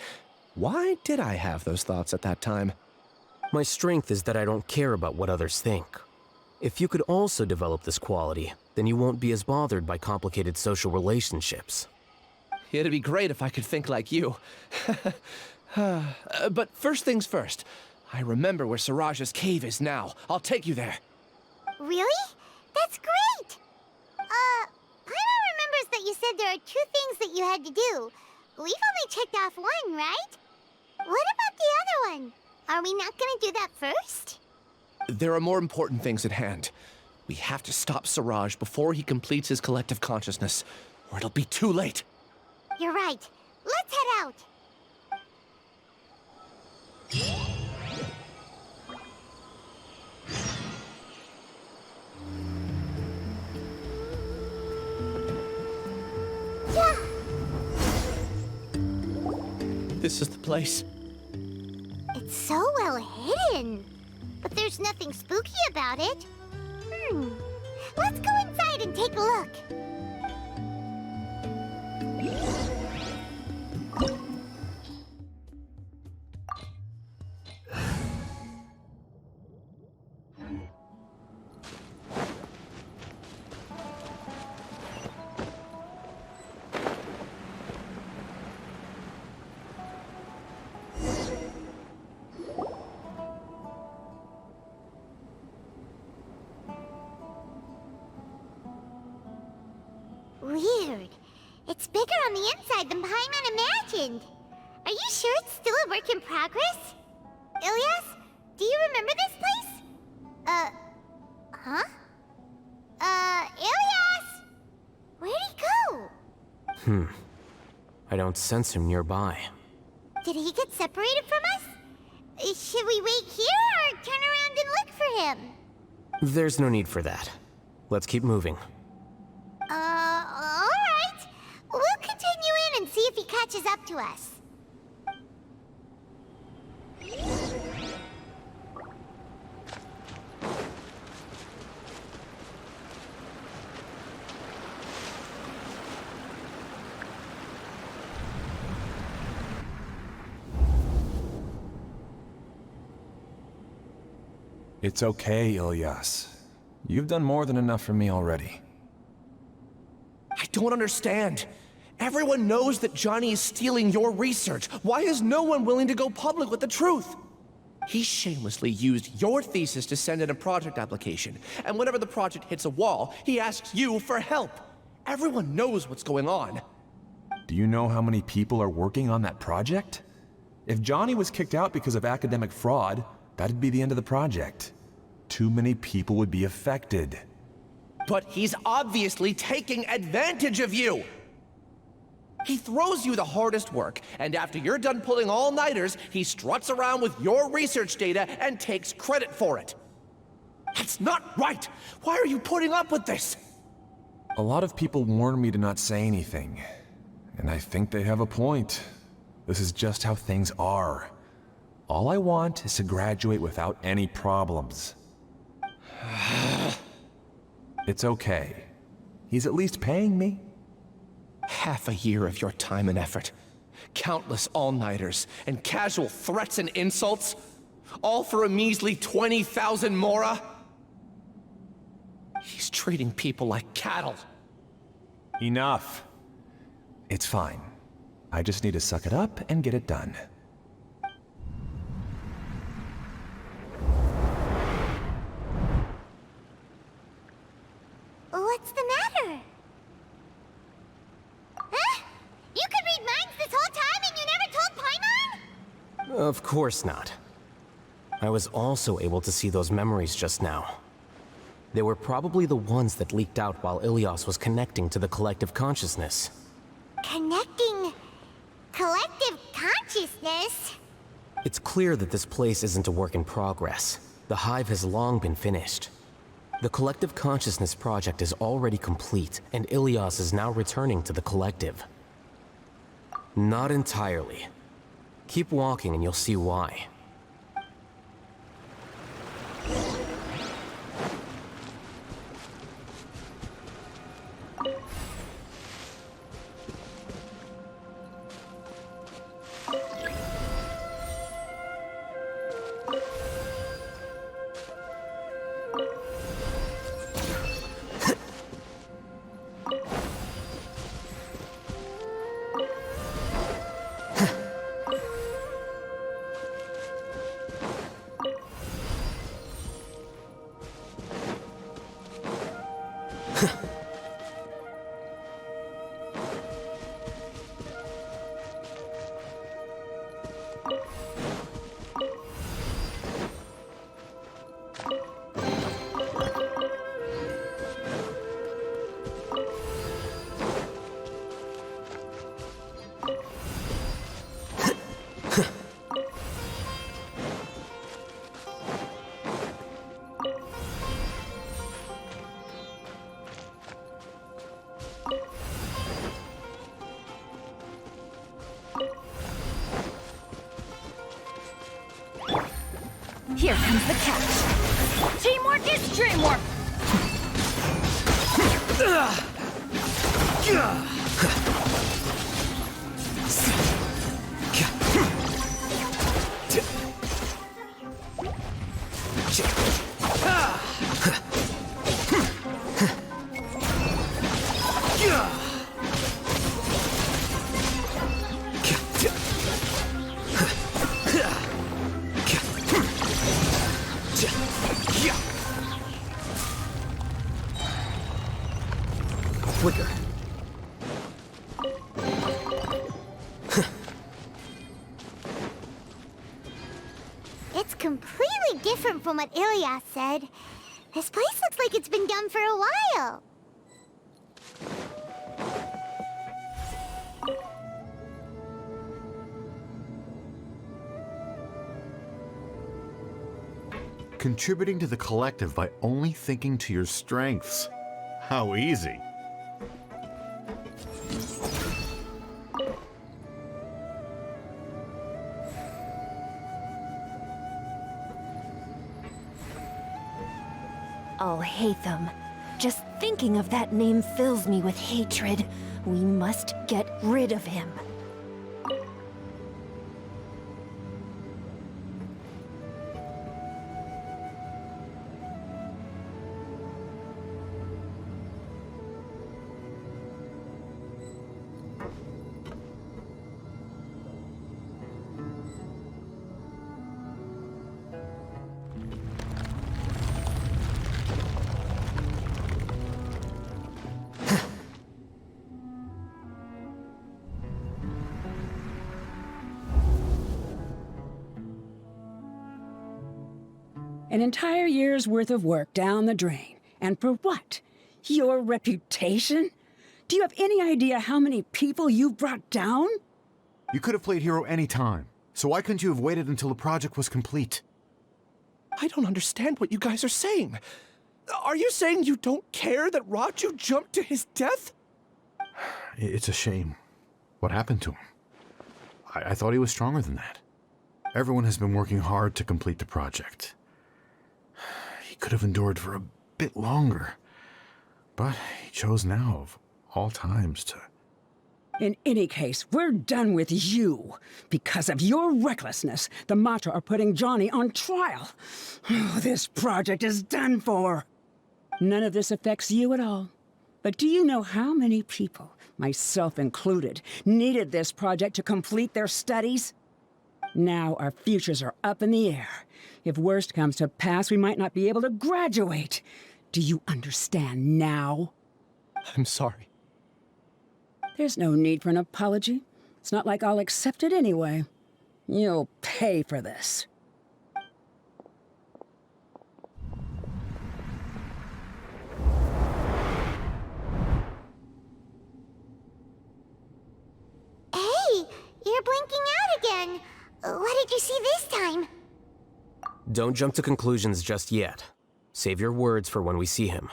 Speaker 9: Why did I have those thoughts at that time?
Speaker 11: My strength is that I don't care about what others think. If you could also develop this quality, then you won't be as bothered by complicated social relationships.
Speaker 9: It'd be great if I could think like you. But first things first, I remember where Siraj's cave is now. I'll take you there.
Speaker 1: Really? That's great! Paimon remembers that you said there are 2 things that you had to do. We've only checked off 1, right? What about the other one? Are we not gonna do that first?
Speaker 9: There are more important things at hand. We have to stop Siraj before he completes his collective consciousness, or it'll be too late.
Speaker 1: You're right. Let's head out. Yeah.
Speaker 9: This is the place.
Speaker 1: It's so well hidden. But there's nothing spooky about it. Let's go inside and take a look. Weird. It's bigger on the inside than Paimon imagined. Are you sure it's still a work in progress? Ilyas, do you remember this place? Huh? Ilyas! Where'd he go?
Speaker 11: I don't sense him nearby.
Speaker 1: Did he get separated from us? Should we wait here or turn around and look for him?
Speaker 11: There's no need for that. Let's keep moving.
Speaker 1: Alright. We'll continue in and see if he catches up to us.
Speaker 5: It's okay, Ilyas. You've done more than enough for me already.
Speaker 9: I don't understand. Everyone knows that Johnny is stealing your research. Why is no one willing to go public with the truth? He shamelessly used your thesis to send in a project application, and whenever the project hits a wall, he asks you for help. Everyone knows what's going on.
Speaker 5: Do you know how many people are working on that project? If Johnny was kicked out because of academic fraud, that'd be the end of the project. Too many people would be affected.
Speaker 9: But he's obviously taking advantage of you! He throws you the hardest work, and after you're done pulling all-nighters, he struts around with your research data and takes credit for it. That's not right! Why are you putting up with this?
Speaker 5: A lot of people warn me to not say anything, and I think they have a point. This is just how things are. All I want is to graduate without any problems. It's okay. He's at least paying me.
Speaker 9: Half a year of your time and effort. Countless all-nighters and casual threats and insults. All for a measly 20,000 mora? He's treating people like cattle.
Speaker 5: Enough. It's fine. I just need to suck it up and get it done.
Speaker 1: What's the matter? Huh? You could read minds this whole time and you never told Paimon?
Speaker 11: Of course not. I was also able to see those memories just now. They were probably the ones that leaked out while Ilyas was connecting to the collective consciousness.
Speaker 1: Connecting collective consciousness?
Speaker 11: It's clear that this place isn't a work in progress. The hive has long been finished. The Collective Consciousness project is already complete, and Ilyas is now returning to the Collective. Not entirely. Keep walking and you'll see why.
Speaker 7: Here comes the catch. Teamwork is dreamwork!
Speaker 12: Quicker.
Speaker 1: It's completely different from what Ilyas said. This place looks like it's been done for a while.
Speaker 19: Contributing to the collective by only thinking to your strengths. How easy.
Speaker 17: Alhaitham. Just thinking of that name fills me with hatred. We must get rid of him.
Speaker 15: An entire year's worth of work down the drain. And for what? Your reputation? Do you have any idea how many people you've brought down?
Speaker 19: You could have played hero any time, so why couldn't you have waited until the project was complete?
Speaker 9: I don't understand what you guys are saying. Are you saying you don't care that Raju jumped to his death?
Speaker 19: It's a shame. What happened to him? I thought he was stronger than that. Everyone has been working hard to complete the project. He could have endured for a bit longer, but he chose now, of all times, to...
Speaker 15: In any case, we're done with you. Because of your recklessness, the Matra are putting Johnny on trial. This project is done for. None of this affects you at all. But do you know how many people, myself included, needed this project to complete their studies? Now our futures are up in the air. If worst comes to pass, we might not be able to graduate. Do you understand now?
Speaker 9: I'm sorry.
Speaker 15: There's no need for an apology. It's not like I'll accept it anyway. You'll pay for this.
Speaker 1: Hey, you're blinking out again. What did you see this time?
Speaker 11: Don't jump to conclusions just yet. Save your words for when we see him.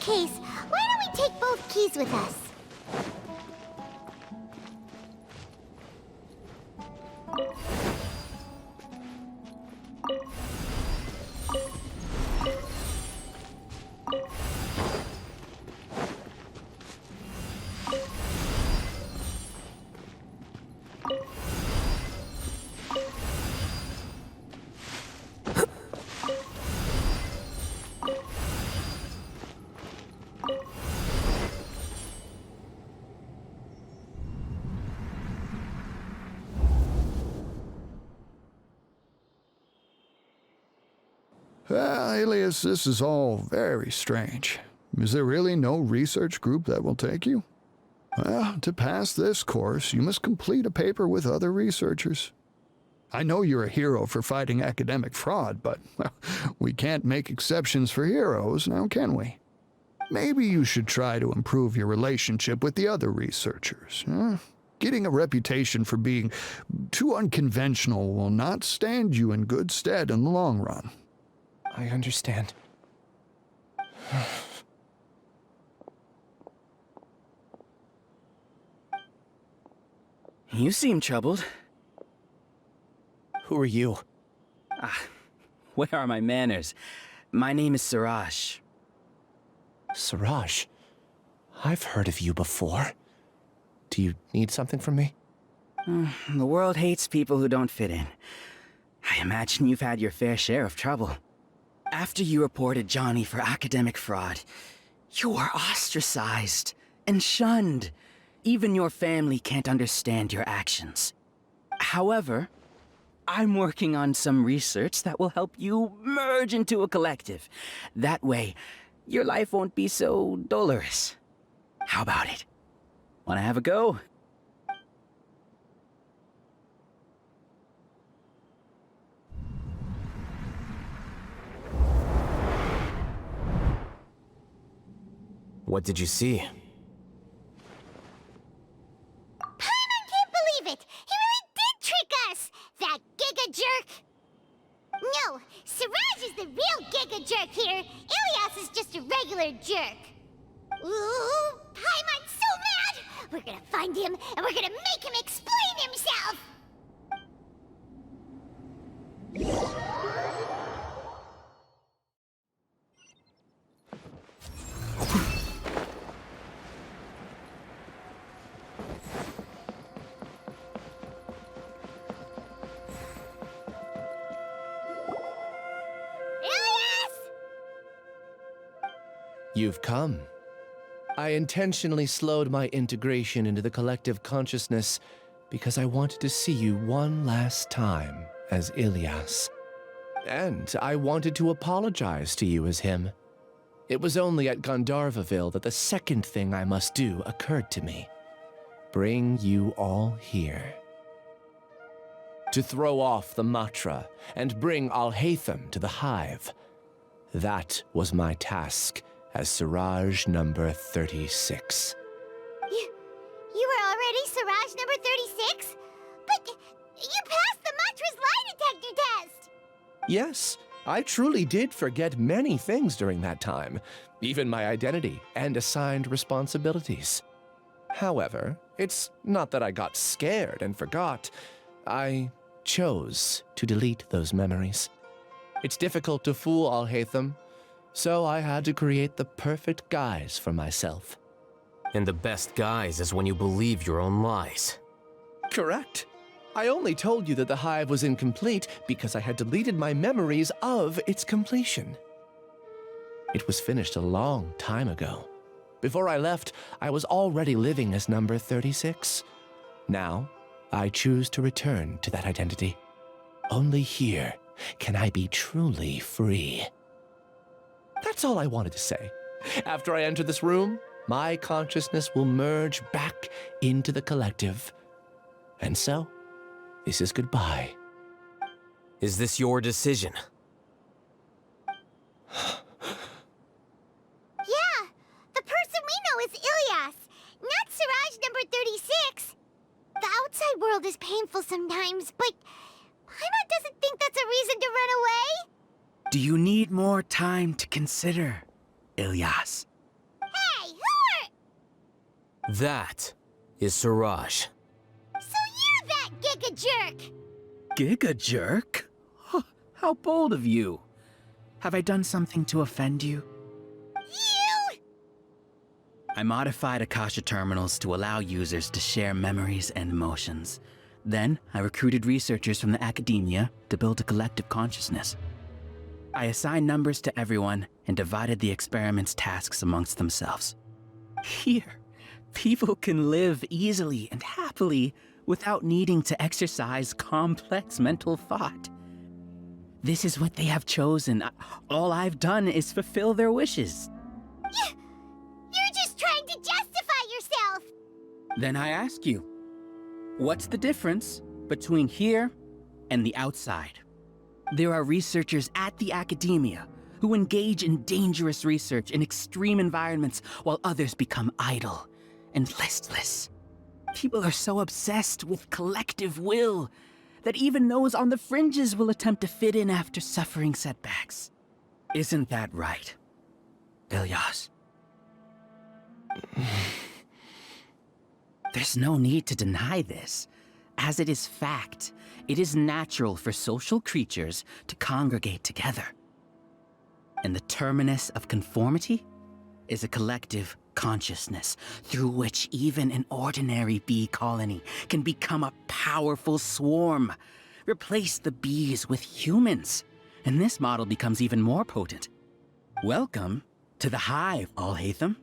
Speaker 1: case, why don't we take both keys with us?
Speaker 20: Alias, this is all very strange. Is there really no research group that will take you? Well, to pass this course, you must complete a paper with other researchers. I know you're a hero for fighting academic fraud, but well, we can't make exceptions for heroes, now can we? Maybe you should try to improve your relationship with the other researchers. Getting a reputation for being too unconventional will not stand you in good stead in the long run.
Speaker 9: I understand.
Speaker 21: You seem troubled.
Speaker 9: Who are you?
Speaker 21: Where are my manners? My name is Siraj.
Speaker 9: Siraj? I've heard of you before. Do you need something from me?
Speaker 21: The world hates people who don't fit in. I imagine you've had your fair share of trouble. After you reported Johnny for academic fraud, you were ostracized and shunned. Even your family can't understand your actions. However, I'm working on some research that will help you merge into a collective. That way, your life won't be so dolorous. How about it? Wanna have a go?
Speaker 10: What did you see?
Speaker 1: Paimon can't believe it! He really did trick us! That giga jerk! No, Siraj is the real giga jerk here. Ilias is just a regular jerk. Ooh, Paimon's so mad! We're gonna find him, and we're gonna make him explain himself!
Speaker 9: You've come. I intentionally slowed my integration into the collective consciousness because I wanted to see you one last time as Ilias. And I wanted to apologize to you as him. It was only at Gandharvaville that the second thing I must do occurred to me. Bring you all here. To throw off the Matra and bring Alhaitham to the hive. That was my task as Siraj number 36.
Speaker 1: You were already Siraj number 36? But you passed the Matra's lie detector test!
Speaker 9: Yes, I truly did forget many things during that time, even my identity and assigned responsibilities. However, it's not that I got scared and forgot. I chose to delete those memories. It's difficult to fool Alhaitham, so I had to create the perfect guise for myself.
Speaker 11: And the best guise is when you believe your own lies.
Speaker 9: Correct. I only told you that the hive was incomplete because I had deleted my memories of its completion. It was finished a long time ago. Before I left, I was already living as number 36. Now, I choose to return to that identity. Only here can I be truly free. That's all I wanted to say. After I enter this room, my consciousness will merge back into the collective. And so, this is goodbye.
Speaker 10: Is this your decision?
Speaker 1: Yeah, the person we know is Ilias, not Siraj number 36. The outside world is painful sometimes, but Paimon doesn't think that's a reason to run away.
Speaker 21: Do you need more time to consider, Ilias?
Speaker 11: That is Siraj.
Speaker 1: So you're that Giga Jerk!
Speaker 21: Giga jerk? Huh, how bold of you. Have I done something to offend you?
Speaker 1: You!
Speaker 21: I modified Akasha terminals to allow users to share memories and emotions. Then, I recruited researchers from the academia to build a collective consciousness. I assigned numbers to everyone and divided the experiment's tasks amongst themselves. Here, people can live easily and happily without needing to exercise complex mental thought. This is what they have chosen. All I've done is fulfill their wishes.
Speaker 1: You're just trying to justify yourself!
Speaker 21: Then I ask you, what's the difference between here and the outside? There are researchers at the academia who engage in dangerous research in extreme environments while others become idle and listless. People are so obsessed with collective will that even those on the fringes will attempt to fit in after suffering setbacks. Isn't that right, Ilyas? There's no need to deny this, as it is fact. It is natural for social creatures to congregate together. And the terminus of conformity is a collective consciousness through which even an ordinary bee colony can become a powerful swarm. Replace the bees with humans, and this model becomes even more potent. Welcome to the hive, Alhaitham.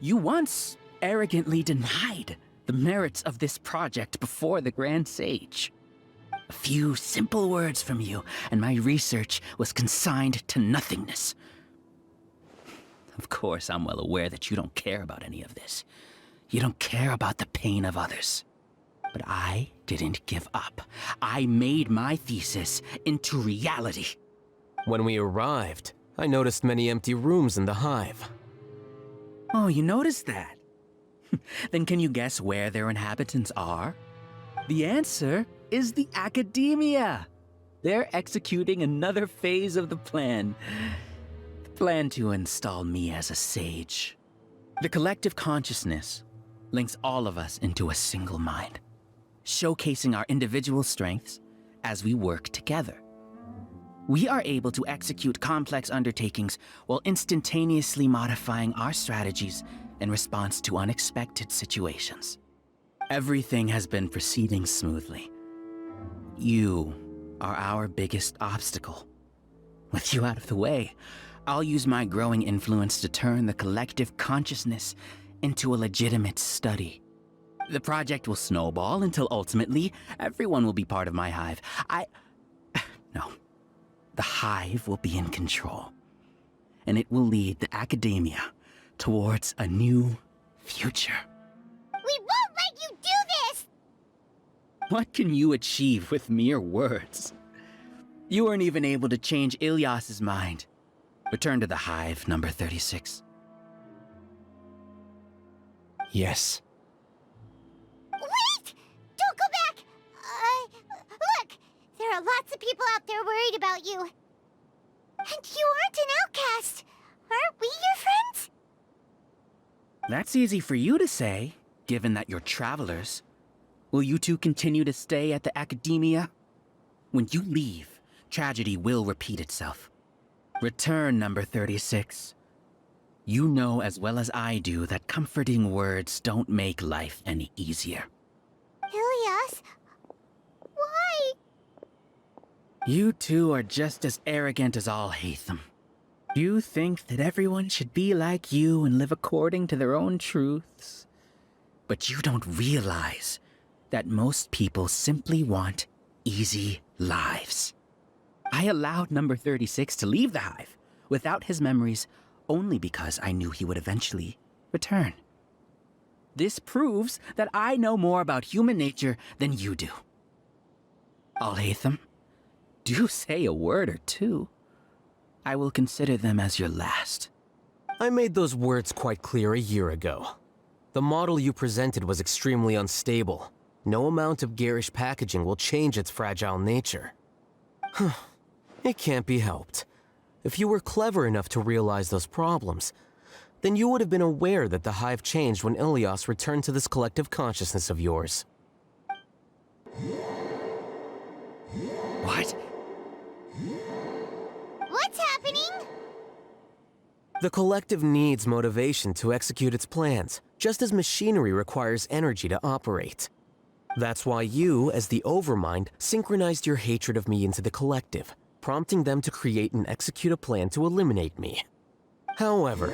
Speaker 21: You once arrogantly denied the merits of this project before the Grand Sage. A few simple words from you, and my research was consigned to nothingness. Of course, I'm well aware that you don't care about any of this. You don't care about the pain of others. But I didn't give up. I made my thesis into reality.
Speaker 11: When we arrived, I noticed many empty rooms in the hive.
Speaker 21: Oh, you noticed that? Then can you guess where their inhabitants are? The answer is the academia. They're executing another phase of the plan. The plan to install me as a sage. The collective consciousness links all of us into a single mind, showcasing our individual strengths as we work together. We are able to execute complex undertakings while instantaneously modifying our strategies in response to unexpected situations. Everything has been proceeding smoothly. You are our biggest obstacle. With you out of the way, I'll use my growing influence to turn the collective consciousness into a legitimate study. The project will snowball until ultimately everyone will be part of my hive. No. The hive will be in control, and it will lead the academia towards a new future.
Speaker 1: We won't let you do this!
Speaker 21: What can you achieve with mere words? You weren't even able to change Ilyas's mind. Return to the hive, number 36.
Speaker 11: Yes.
Speaker 1: Wait! Don't go back! Look! There are lots of people out there worried about you. And you aren't an outcast. Aren't we your friends?
Speaker 21: That's easy for you to say, given that you're travelers. Will you two continue to stay at the academia? When you leave, tragedy will repeat itself. Return, number 36. You know as well as I do that comforting words don't make life any easier.
Speaker 1: Ilyas? Why?
Speaker 21: You two are just as arrogant as Alhaitham. You think that everyone should be like you and live according to their own truths. But you don't realize that most people simply want easy lives. I allowed number 36 to leave the hive without his memories only because I knew he would eventually return. This proves that I know more about human nature than you do. Alhaitham, do say a word or two. I will consider them as your last.
Speaker 11: I made those words quite clear a year ago. The model you presented was extremely unstable. No amount of garish packaging will change its fragile nature. It can't be helped. If you were clever enough to realize those problems, then you would have been aware that the Hive changed when Ilias returned to this collective consciousness of yours.
Speaker 21: What?
Speaker 1: What's happening?
Speaker 11: The collective needs motivation to execute its plans, just as machinery requires energy to operate. That's why you, as the Overmind, synchronized your hatred of me into the collective, prompting them to create and execute a plan to eliminate me. However,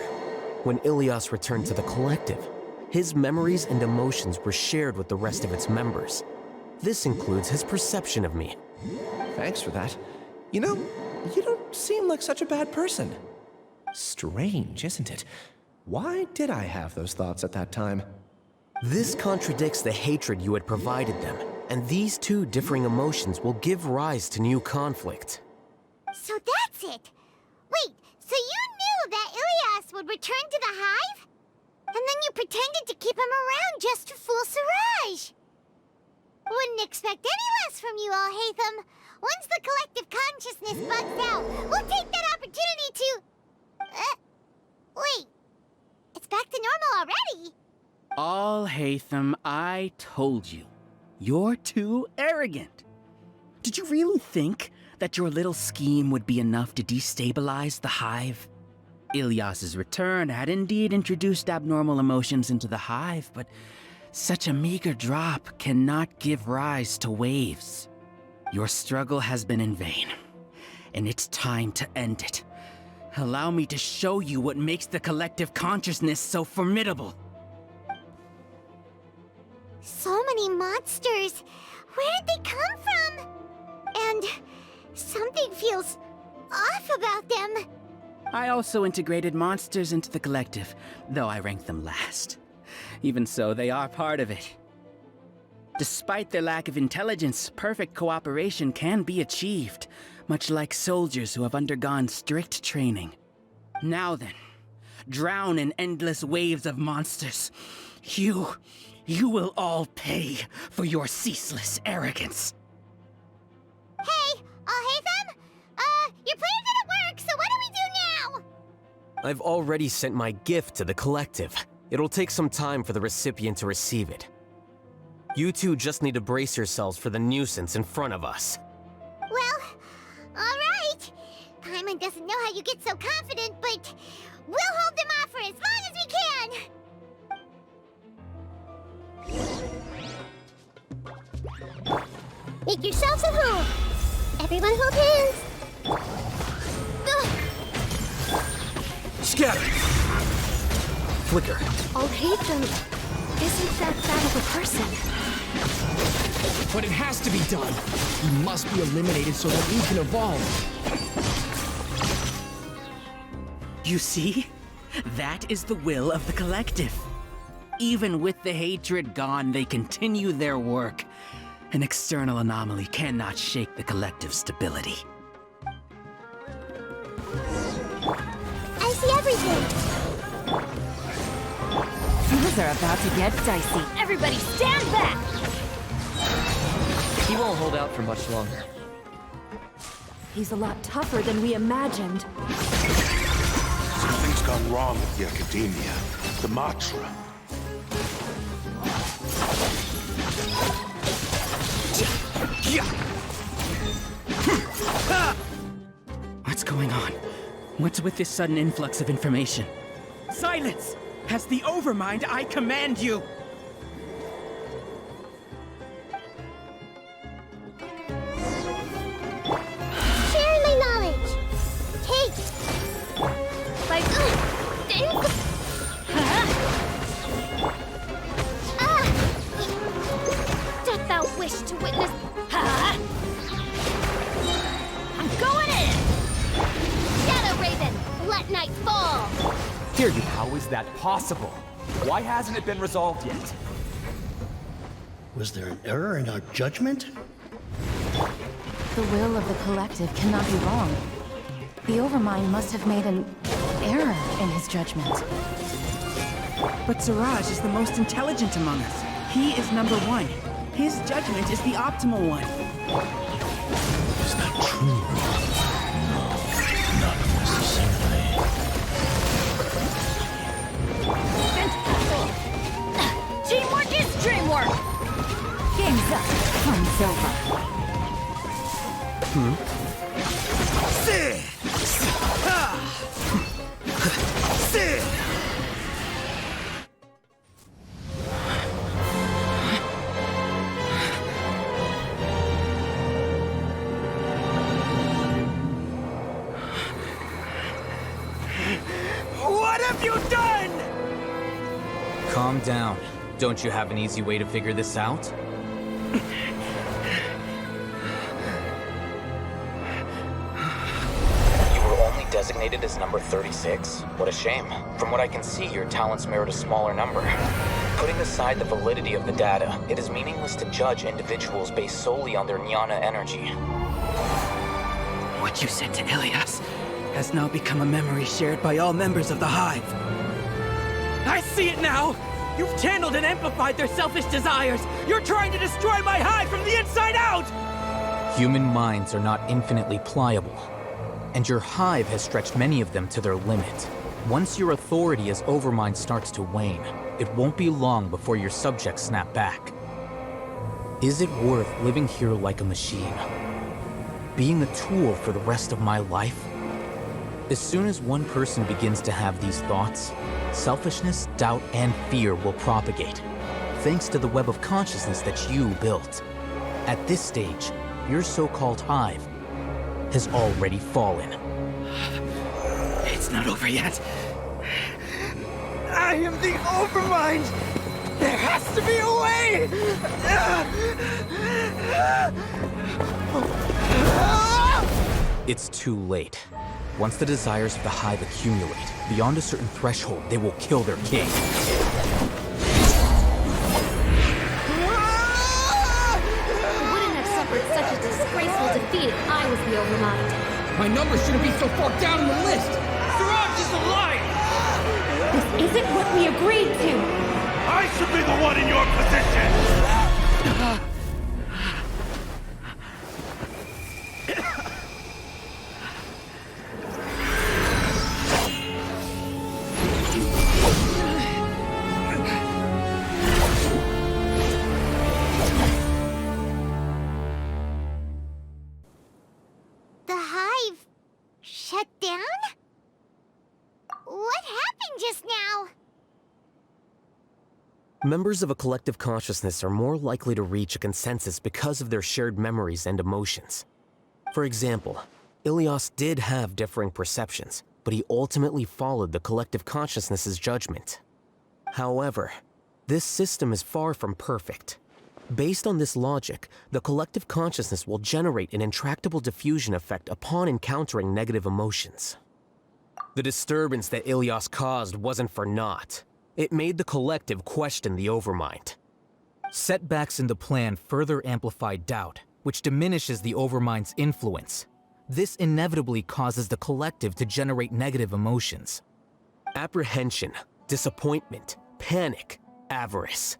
Speaker 11: when Ilias returned to the collective, his memories and emotions were shared with the rest of its members. This includes his perception of me.
Speaker 9: Thanks for that. You know, you don't seem like such a bad person. Strange, isn't it? Why did I have those thoughts at that time?
Speaker 11: This contradicts the hatred you had provided them, and these two differing emotions will give rise to new conflict.
Speaker 1: So that's it. Wait, so you knew that Ilias would return to the Hive? And then you pretended to keep him around just to fool Siraj. Wouldn't expect any less from you, Alhaitham. Once the collective consciousness bugs out, we'll take that opportunity to... wait. It's back to normal already.
Speaker 21: Alhaitham, I told you. You're too arrogant. Did you really think that your little scheme would be enough to destabilize the Hive? Ilias's return had indeed introduced abnormal emotions into the Hive, but such a meager drop cannot give rise to waves. Your struggle has been in vain, and it's time to end it. Allow me to show you what makes the collective consciousness so formidable.
Speaker 1: So many monsters. Where did they come from? And something feels off about them.
Speaker 21: I also integrated monsters into the collective, though I ranked them last. Even so, they are part of it. Despite their lack of intelligence, perfect cooperation can be achieved, much like soldiers who have undergone strict training. Now then, drown in endless waves of monsters. You will all pay for your ceaseless arrogance.
Speaker 1: Hey, Alhaitham? Your plan didn't work, so what do we do now?
Speaker 11: I've already sent my gift to the collective. It'll take some time for the recipient to receive it. You two just need to brace yourselves for the nuisance in front of us.
Speaker 1: Well, alright. Paimon doesn't know how you get so confident, but we'll hold them off for as long as we can. Make yourselves at home. Everyone hold hands.
Speaker 19: Scatter! Flicker.
Speaker 3: Alhaitham isn't that bad of a person.
Speaker 6: But it has to be done. He must be eliminated so that we can evolve.
Speaker 21: You see? That is the will of the collective. Even with the hatred gone, they continue their work. An external anomaly cannot shake the collective's stability.
Speaker 1: I see everything.
Speaker 7: Things are about to get dicey. Everybody stand back!
Speaker 10: He won't hold out for much longer.
Speaker 17: He's a lot tougher than we imagined.
Speaker 2: Something's gone wrong with the Academia. The Matra.
Speaker 21: What's going on? What's with this sudden influx of information? Silence! As the Overmind, I command you!
Speaker 1: Share my knowledge. Take. Like, dance. Doth thou wish to witness? I'm going in. Shadow Raven, let night fall.
Speaker 5: Dear you, how is that possible? Why hasn't it been resolved yet?
Speaker 22: Was there an error in our judgment?
Speaker 17: The will of the collective cannot be wrong. The Overmind must have made an error in his judgment.
Speaker 21: But Siraj is the most intelligent among us. He is number one. His judgment is the optimal one.
Speaker 22: Is that true? No, not necessarily.
Speaker 21: What have you done?
Speaker 14: Calm down. Don't you have an easy way to figure this out? You were only designated as number 36? What a shame. From what I can see, your talents merit a smaller number. Putting aside the validity of the data, it is meaningless to judge individuals based solely on their jnana energy.
Speaker 21: What you said to Ilias has now become a memory shared by all members of the Hive. I see it now! You've channeled and amplified their selfish desires! You're trying to destroy my Hive from the inside out!
Speaker 14: Human minds are not infinitely pliable, and your Hive has stretched many of them to their limit. Once your authority as Overmind starts to wane, it won't be long before your subjects snap back. Is it worth living here like a machine? Being a tool for the rest of my life? As soon as one person begins to have these thoughts, selfishness, doubt, and fear will propagate, thanks to the web of consciousness that you built. At this stage, your so-called Hive has already fallen.
Speaker 21: It's not over yet. I am the Overmind! There has to be a way!
Speaker 14: It's too late. Once the desires of the Hive accumulate, beyond a certain threshold, they will kill their king.
Speaker 3: I wouldn't have suffered such a disgraceful defeat if I was the Overmind.
Speaker 6: My number shouldn't be so far down in the list! Siraj is alive!
Speaker 3: This isn't what we agreed to!
Speaker 2: I should be the one in your position!
Speaker 1: The Hive shut down? What happened just now?
Speaker 11: Members of a collective consciousness are more likely to reach a consensus because of their shared memories and emotions. For example, Ilias did have differing perceptions, but he ultimately followed the collective consciousness's judgment. However, this system is far from perfect. Based on this logic, the collective consciousness will generate an intractable diffusion effect upon encountering negative emotions. The disturbance that Ilias caused wasn't for naught. It made the collective question the Overmind.
Speaker 14: Setbacks in the plan further amplify doubt, which diminishes the Overmind's influence. This inevitably causes the collective to generate negative emotions.
Speaker 11: Apprehension, disappointment, panic, avarice.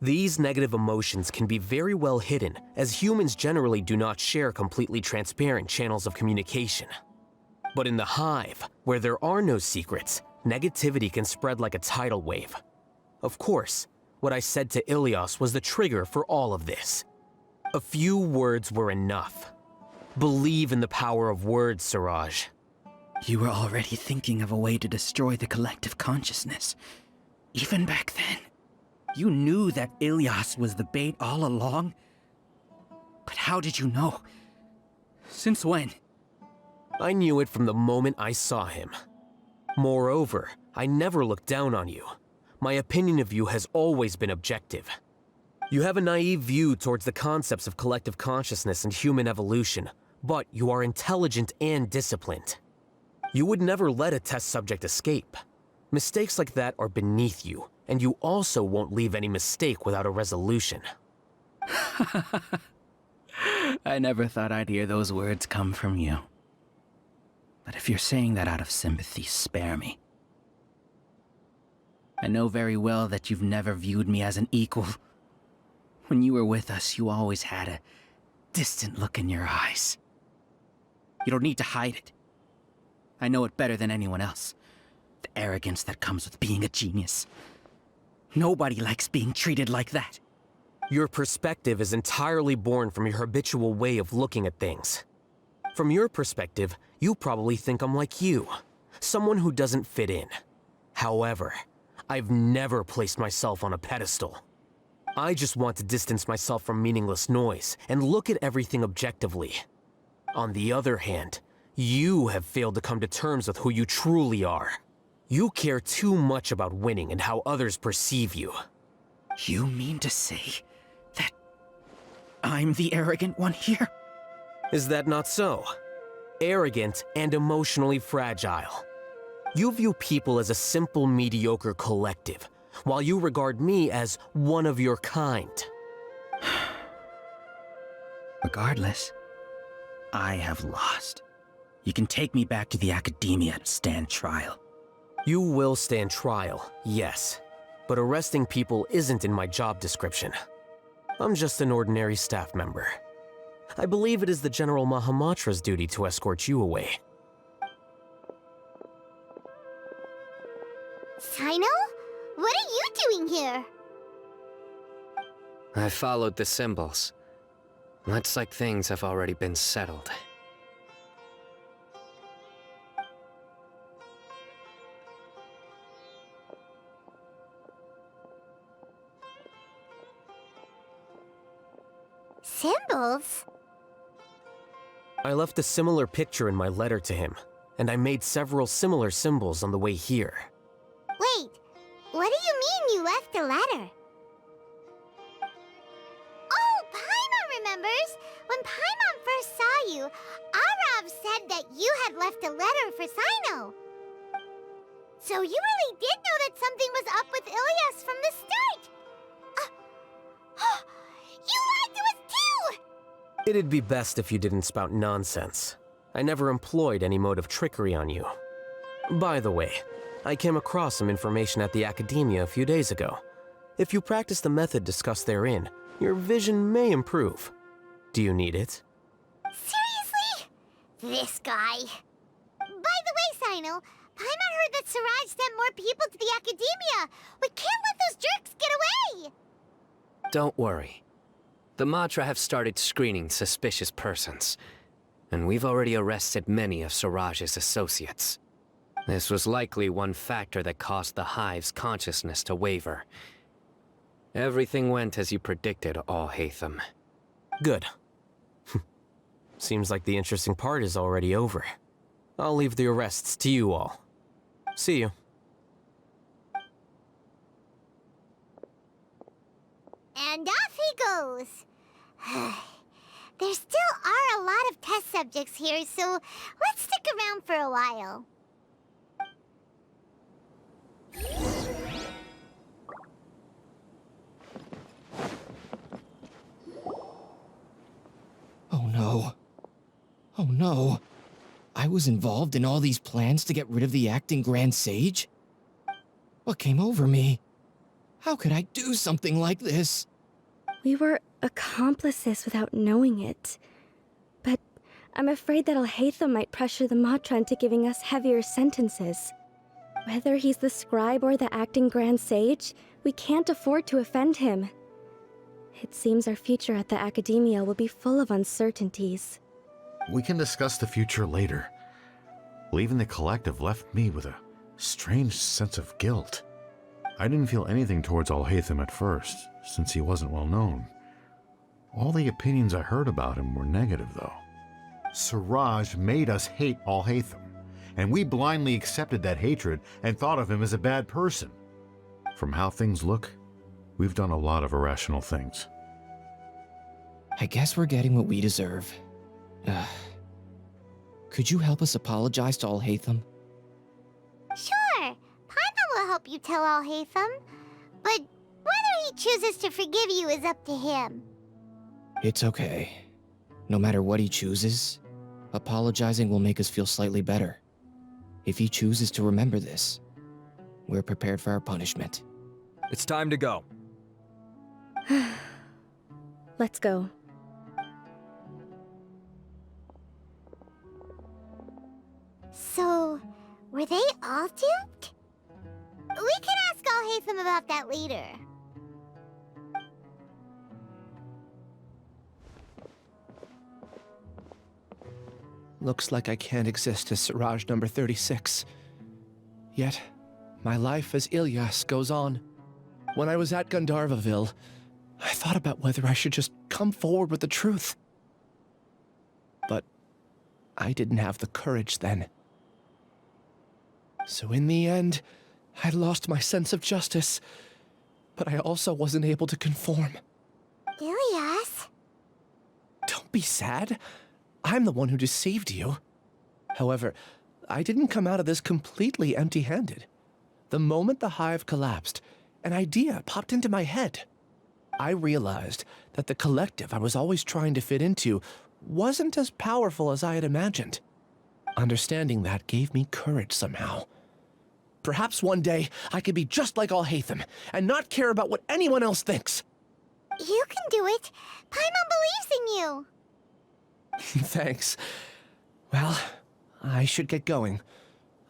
Speaker 11: These negative emotions can be very well hidden, as humans generally do not share completely transparent channels of communication. But in the Hive, where there are no secrets, negativity can spread like a tidal wave. Of course, what I said to Ilias was the trigger for all of this. A few words were enough. Believe in the power of words, Siraj.
Speaker 21: You were already thinking of a way to destroy the collective consciousness. Even back then, you knew that Ilias was the bait all along? But how did you know? Since when?
Speaker 11: I knew it from the moment I saw him. Moreover, I never looked down on you. My opinion of you has always been objective. You have a naive view towards the concepts of collective consciousness and human evolution, but you are intelligent and disciplined. You would never let a test subject escape. Mistakes like that are beneath you, and you also won't leave any mistake without a resolution.
Speaker 21: I never thought I'd hear those words come from you. But if you're saying that out of sympathy, spare me. I know very well that you've never viewed me as an equal. When you were with us, you always had a distant look in your eyes. You don't need to hide it. I know it better than anyone else. The arrogance that comes with being a genius. Nobody likes being treated like that.
Speaker 11: Your perspective is entirely born from your habitual way of looking at things. From your perspective, you probably think I'm like you, someone who doesn't fit in. However, I've never placed myself on a pedestal. I just want to distance myself from meaningless noise and look at everything objectively. On the other hand, you have failed to come to terms with who you truly are. You care too much about winning and how others perceive you.
Speaker 21: You mean to say that I'm the arrogant one here?
Speaker 11: Is that not so? Arrogant and emotionally fragile. You view people as a simple, mediocre collective, while you regard me as one of your kind.
Speaker 21: Regardless, I have lost. You can take me back to the Academia to stand trial.
Speaker 11: You will stand trial, yes. But arresting people isn't in my job description. I'm just an ordinary staff member. I believe it is the General Mahamatra's duty to escort you away.
Speaker 1: Sino? What are you doing here?
Speaker 4: I followed the symbols. Looks like things have already been settled.
Speaker 1: Symbols?
Speaker 11: I left a similar picture in my letter to him, and I made several similar symbols on the way here.
Speaker 1: Wait, what do you mean you left a letter? Oh, Paimon remembers! When Paimon first saw you, Arav said that you had left a letter for Sino. So you really did know that something was up with Ilias from the start! You lied to us too!
Speaker 11: It'd be best if you didn't spout nonsense. I never employed any mode of trickery on you. By the way, I came across some information at the Academia a few days ago. If you practice the method discussed therein, your vision may improve. Do you need it?
Speaker 1: Seriously? This guy. By the way, Sino, Paimon heard that Siraj sent more people to the Academia. We can't let those jerks get away!
Speaker 4: Don't worry. The Matra have started screening suspicious persons, and we've already arrested many of Siraj's associates. This was likely one factor that caused the Hive's consciousness to waver. Everything went as you predicted, Alhaitham.
Speaker 11: Good. Seems like the interesting part is already over. I'll leave the arrests to you all. See you.
Speaker 1: And off he goes. There still are a lot of test subjects here, so let's stick around for a while.
Speaker 6: Oh no. Oh no. I was involved in all these plans to get rid of the acting Grand Sage? What came over me? How could I do something like this?
Speaker 3: We were accomplices without knowing it. But I'm afraid that Alhaitham might pressure the Matra into giving us heavier sentences. Whether he's the scribe or the acting Grand Sage, we can't afford to offend him. It seems our future at the Academia will be full of uncertainties.
Speaker 19: We can discuss the future later. Leaving the collective left me with a strange sense of guilt. I didn't feel anything towards Alhaitham at first, since he wasn't well known. All the opinions I heard about him were negative, though. Siraj made us hate Alhaitham, and we blindly accepted that hatred and thought of him as a bad person. From how things look, we've done a lot of irrational things.
Speaker 6: I guess we're getting what we deserve. Could you help us apologize to Alhaitham?
Speaker 1: Sure, Paimon will help you tell Alhaitham. But whether he chooses to forgive you is up to him.
Speaker 6: It's okay. No matter what he chooses, apologizing will make us feel slightly better. If he chooses to remember this, we're prepared for our punishment.
Speaker 10: It's time to go.
Speaker 3: Let's go.
Speaker 1: So, were they all duped? We can ask Alhaitham about that later.
Speaker 9: Looks like I can't exist as Siraj number 36. Yet, my life as Ilyas goes on. When I was at Gandharvaville, I thought about whether I should just come forward with the truth. But I didn't have the courage then. So in the end, I lost my sense of justice, but I also wasn't able to conform.
Speaker 1: Ilyas?
Speaker 9: Don't be sad. I'm the one who deceived you. However, I didn't come out of this completely empty-handed. The moment the hive collapsed, an idea popped into my head. I realized that the collective I was always trying to fit into wasn't as powerful as I had imagined. Understanding that gave me courage somehow. Perhaps one day I could be just like Alhaitham and not care about what anyone else thinks.
Speaker 1: You can do it. Paimon believes in you.
Speaker 9: Thanks. Well, I should get going.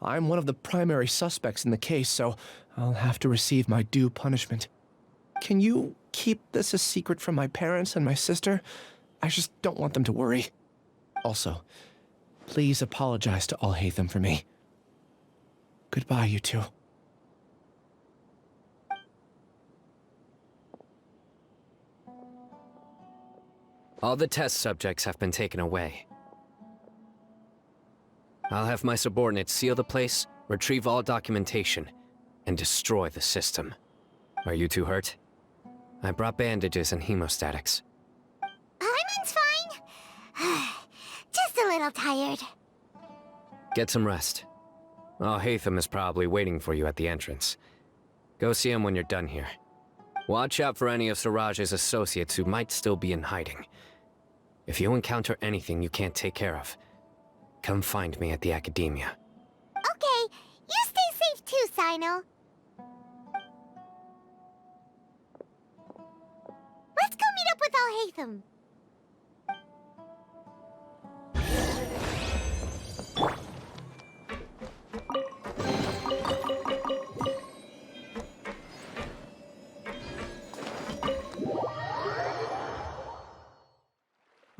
Speaker 9: I'm one of the primary suspects in the case, so I'll have to receive my due punishment. Can you keep this a secret from my parents and my sister? I just don't want them to worry. Also, please apologize to Alhaitham for me. Goodbye, you two.
Speaker 4: All the test subjects have been taken away. I'll have my subordinates seal the place, retrieve all documentation, and destroy the system. Are you two hurt? I brought bandages and hemostatics.
Speaker 1: Paimon's fine. Just a little tired.
Speaker 4: Get some rest. Alhaitham is probably waiting for you at the entrance. Go see him when you're done here. Watch out for any of Siraj's associates who might still be in hiding. If you encounter anything you can't take care of, come find me at the Academia.
Speaker 1: Okay, you stay safe too, Sino. Let's go meet up with Alhaitham.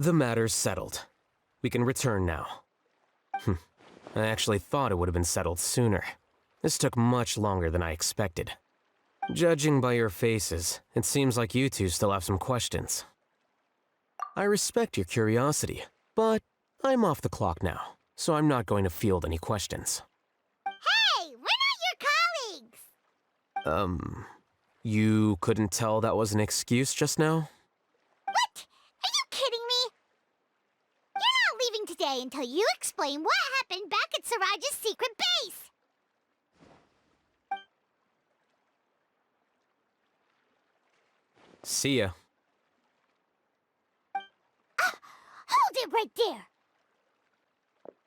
Speaker 11: The matter's settled. We can return now. I actually thought it would have been settled sooner. This took much longer than I expected. Judging by your faces, it seems like you two still have some questions. I respect your curiosity, but I'm off the clock now, so I'm not going to field any questions.
Speaker 1: Hey, we're not your colleagues!
Speaker 11: You couldn't tell that was an excuse just now?
Speaker 1: What? Are you kidding me? You're not leaving today until you explain what happened back at Siraj's secret base!
Speaker 11: See ya.
Speaker 1: Hold it right there!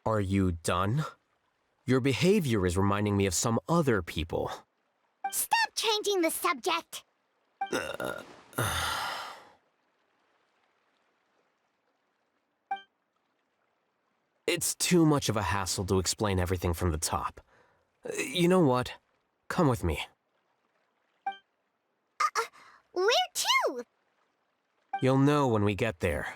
Speaker 11: Are you done? Your behavior is reminding me of some other people.
Speaker 1: Stop changing the subject!
Speaker 11: It's too much of a hassle to explain everything from the top. You know what? Come with me.
Speaker 1: Where to?
Speaker 11: You'll know when we get there.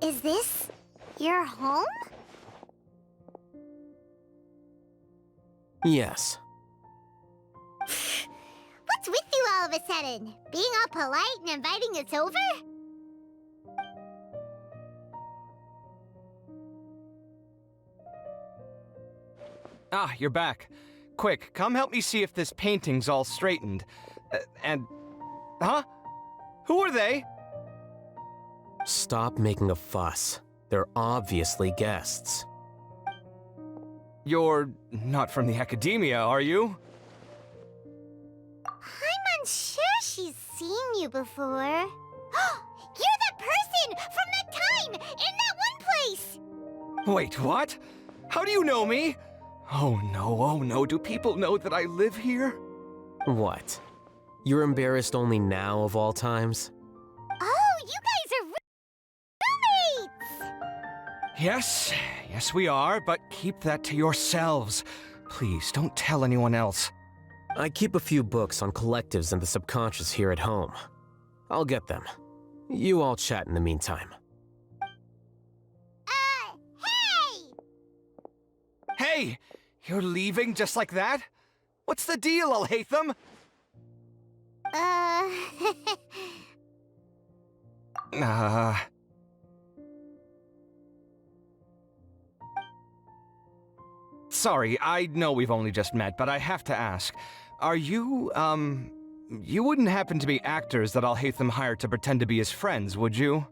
Speaker 1: Is this your home?
Speaker 11: Yes.
Speaker 1: What's with you all of a sudden? Being all polite and inviting us over?
Speaker 8: Ah, you're back. Quick, come help me see if this painting's all straightened. Huh? Who are they?
Speaker 11: Stop making a fuss. They're obviously guests.
Speaker 8: You're not from the Academia, are you?
Speaker 1: I'm unsure she's seen you before. You're that person from that time in that one place!
Speaker 8: Wait, what? How do you know me? Oh no, do people know that I live here?
Speaker 11: What? You're embarrassed only now of all times?
Speaker 1: Oh, you guys are roommates!
Speaker 8: Yes, Yes, we are, but keep that to yourselves. Please, don't tell anyone else.
Speaker 11: I keep a few books on collectives and the subconscious here at home. I'll get them. You all chat in the meantime.
Speaker 1: Hey!
Speaker 8: Hey! You're leaving just like that? What's the deal, Alhaitham? Sorry, I know we've only just met, but I have to ask. Are you, you wouldn't happen to be actors that Alhaitham hired to pretend to be his friends, would you?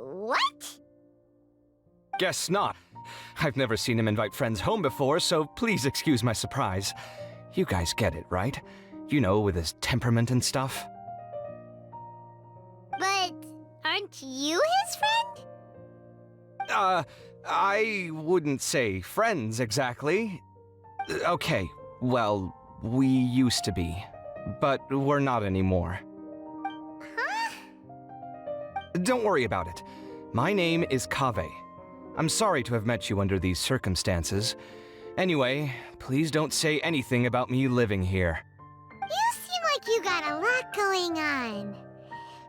Speaker 1: What?
Speaker 8: Guess not. I've never seen him invite friends home before, so please excuse my surprise. You guys get it, right? You know, with his temperament and stuff.
Speaker 1: But aren't you his friend?
Speaker 8: I wouldn't say friends exactly. Okay, well, we used to be, but we're not anymore.
Speaker 1: Huh?
Speaker 8: Don't worry about it. My name is Kaveh. I'm sorry to have met you under these circumstances. Anyway, please don't say anything about me living here.
Speaker 1: You seem like you got a lot going on.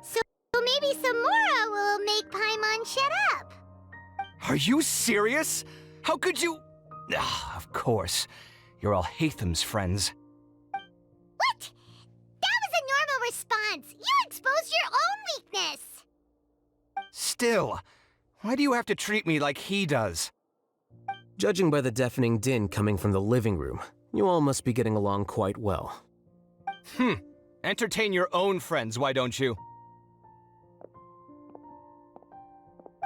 Speaker 1: So maybe Samora will make Paimon shut up.
Speaker 8: Are you serious? How could you? Of course. You're Alhaitham's friends.
Speaker 1: What? That was a normal response. You exposed your own weakness.
Speaker 8: Still, why do you have to treat me like he does?
Speaker 11: Judging by the deafening din coming from the living room, you all must be getting along quite well.
Speaker 8: Entertain your own friends, why don't you?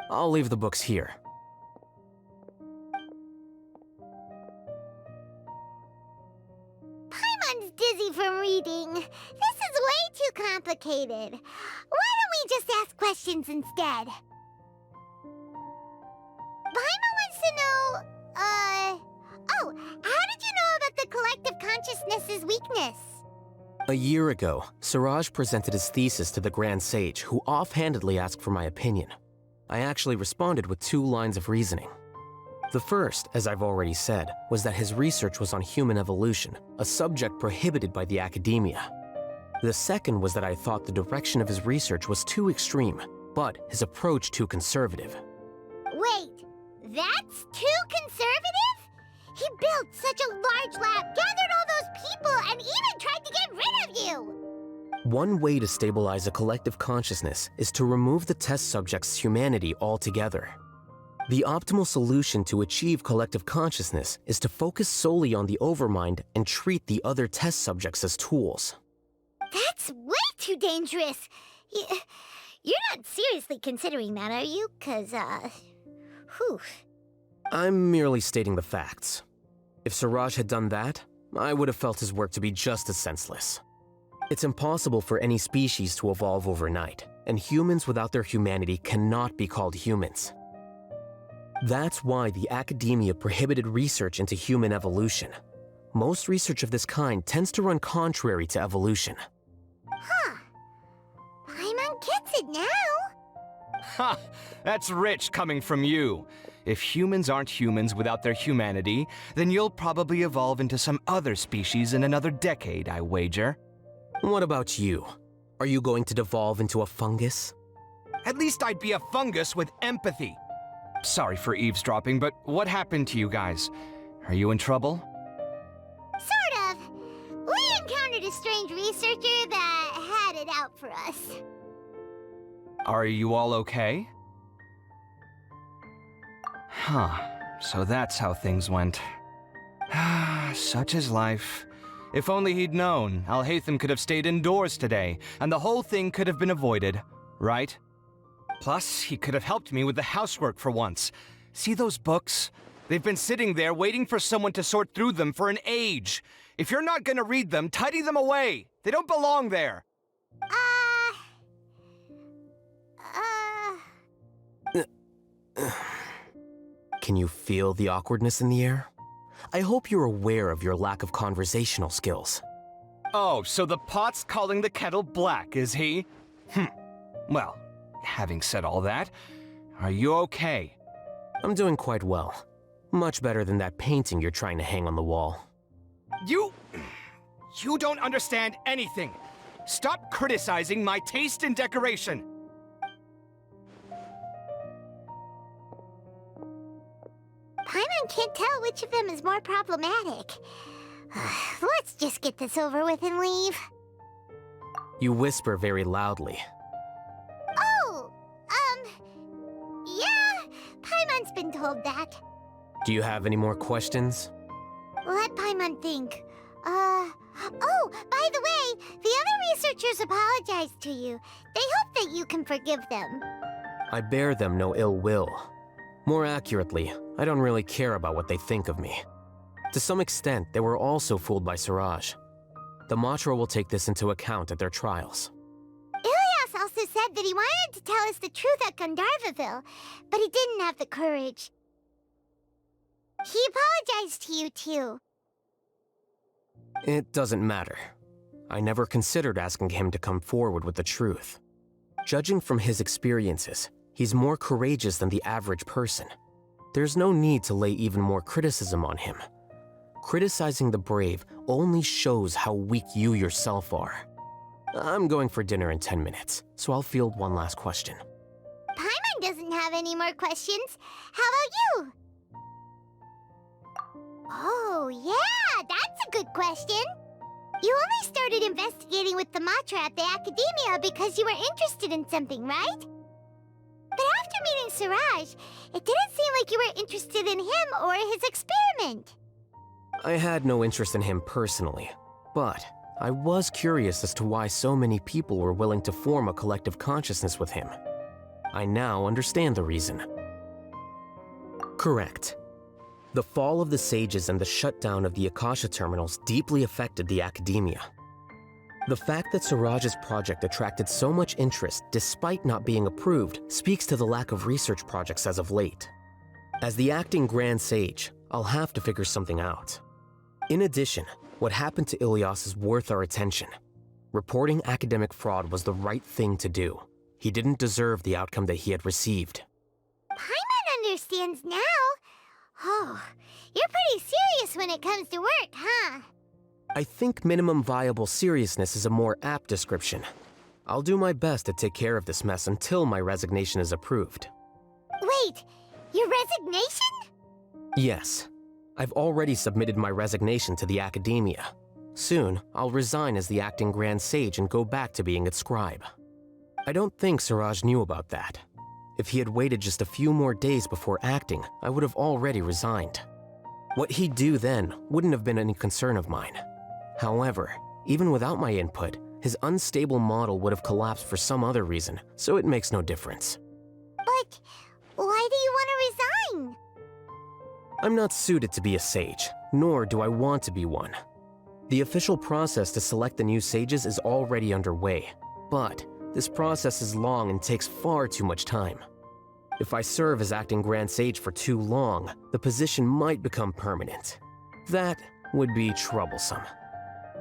Speaker 11: I'll leave the books here.
Speaker 1: Paimon's dizzy from reading. This is way too complicated. Why don't we just ask questions instead? Paimon wants to know, oh, how did you know about the collective consciousness's weakness?
Speaker 11: A year ago, Siraj presented his thesis to the Grand Sage, who offhandedly asked for my opinion. I actually responded with 2 lines of reasoning. The first, as I've already said, was that his research was on human evolution, a subject prohibited by the academia. The second was that I thought the direction of his research was too extreme, but his approach too conservative.
Speaker 1: Wait, that's too conservative? He built such a large lab, gathered all those people, and even tried to get rid of you!
Speaker 11: One way to stabilize a collective consciousness is to remove the test subject's humanity altogether. The optimal solution to achieve collective consciousness is to focus solely on the overmind and treat the other test subjects as tools.
Speaker 1: That's way too dangerous! You're not seriously considering that, are you? 'Cause, whew.
Speaker 11: I'm merely stating the facts. If Siraj had done that, I would have felt his work to be just as senseless. It's impossible for any species to evolve overnight, and humans without their humanity cannot be called humans. That's why the academia prohibited research into human evolution. Most research of this kind tends to run contrary to evolution.
Speaker 1: Huh. Paimon gets it now.
Speaker 8: Ha! That's rich coming from you. If humans aren't humans without their humanity, then you'll probably evolve into some other species in another decade, I wager.
Speaker 11: What about you? Are you going to devolve into a fungus?
Speaker 8: At least I'd be a fungus with empathy. Sorry for eavesdropping, but what happened to you guys? Are you in trouble?
Speaker 1: Sort of. We encountered a strange researcher that had it out for us.
Speaker 8: Are you all okay? Huh. So that's how things went. Such is life. If only he'd known, Alhaitham could have stayed indoors today, and the whole thing could have been avoided, right? Plus, he could have helped me with the housework for once. See those books? They've been sitting there waiting for someone to sort through them for an age. If you're not gonna read them, tidy them away. They don't belong there.
Speaker 11: Can you feel the awkwardness in the air? I hope you're aware of your lack of conversational skills.
Speaker 8: Oh, so the pot's calling the kettle black, is he? Well, having said all that, Are you okay?
Speaker 4: I'm doing quite well. Much better than that painting you're trying to hang on the wall.
Speaker 8: You don't understand anything. Stop criticizing my taste in decoration.
Speaker 1: Paimon can't tell which of them is more problematic. Let's just get this over with and leave.
Speaker 4: You whisper very loudly.
Speaker 1: Oh, yeah, Paimon's been told that.
Speaker 4: Do you have any more questions?
Speaker 1: Let Paimon think. Oh, by the way, the other researchers apologized to you. They hope that you can forgive them.
Speaker 4: I bear them no ill will. More accurately, I don't really care about what they think of me. To some extent, they were also fooled by Siraj. The Matra will take this into account at their trials.
Speaker 1: Ilias also said that he wanted to tell us the truth at Gandharvaville, but he didn't have the courage. He apologized to you, too.
Speaker 4: It doesn't matter. I never considered asking him to come forward with the truth. Judging from his experiences, he's more courageous than the average person. There's no need to lay even more criticism on him. Criticizing the brave only shows how weak you yourself are. I'm going for dinner in 10 minutes, so I'll field one last question.
Speaker 1: Paimon doesn't have any more questions. How about you? Oh, yeah, that's a good question. You only started investigating with the Matra at the Academia because you were interested in something, right? But after meeting Siraj, it didn't seem like you were interested in him or his experiment.
Speaker 4: I had no interest in him personally, but I was curious as to why so many people were willing to form a collective consciousness with him. I now understand the reason. Correct. The fall of the sages and the shutdown of the Akasha terminals deeply affected the Academia. The fact that Siraj's project attracted so much interest despite not being approved speaks to the lack of research projects as of late. As the acting Grand Sage, I'll have to figure something out. In addition, what happened to Ilias is worth our attention. Reporting academic fraud was the right thing to do. He didn't deserve the outcome that he had received.
Speaker 1: Paimon understands now. Oh, you're pretty serious when it comes to work, huh?
Speaker 4: I think minimum viable seriousness is a more apt description. I'll do my best to take care of this mess until my resignation is approved.
Speaker 1: Wait, your resignation?
Speaker 4: Yes. I've already submitted my resignation to the Academia. Soon, I'll resign as the acting Grand Sage and go back to being its scribe. I don't think Siraj knew about that. If he had waited just a few more days before acting, I would have already resigned. What he'd do then wouldn't have been any concern of mine. However, even without my input, his unstable model would have collapsed for some other reason, so it makes no difference.
Speaker 1: But why do you want to resign?
Speaker 4: I'm not suited to be a sage, nor do I want to be one. The official process to select the new sages is already underway, but this process is long and takes far too much time. If I serve as acting Grand Sage for too long, the position might become permanent. That would be troublesome.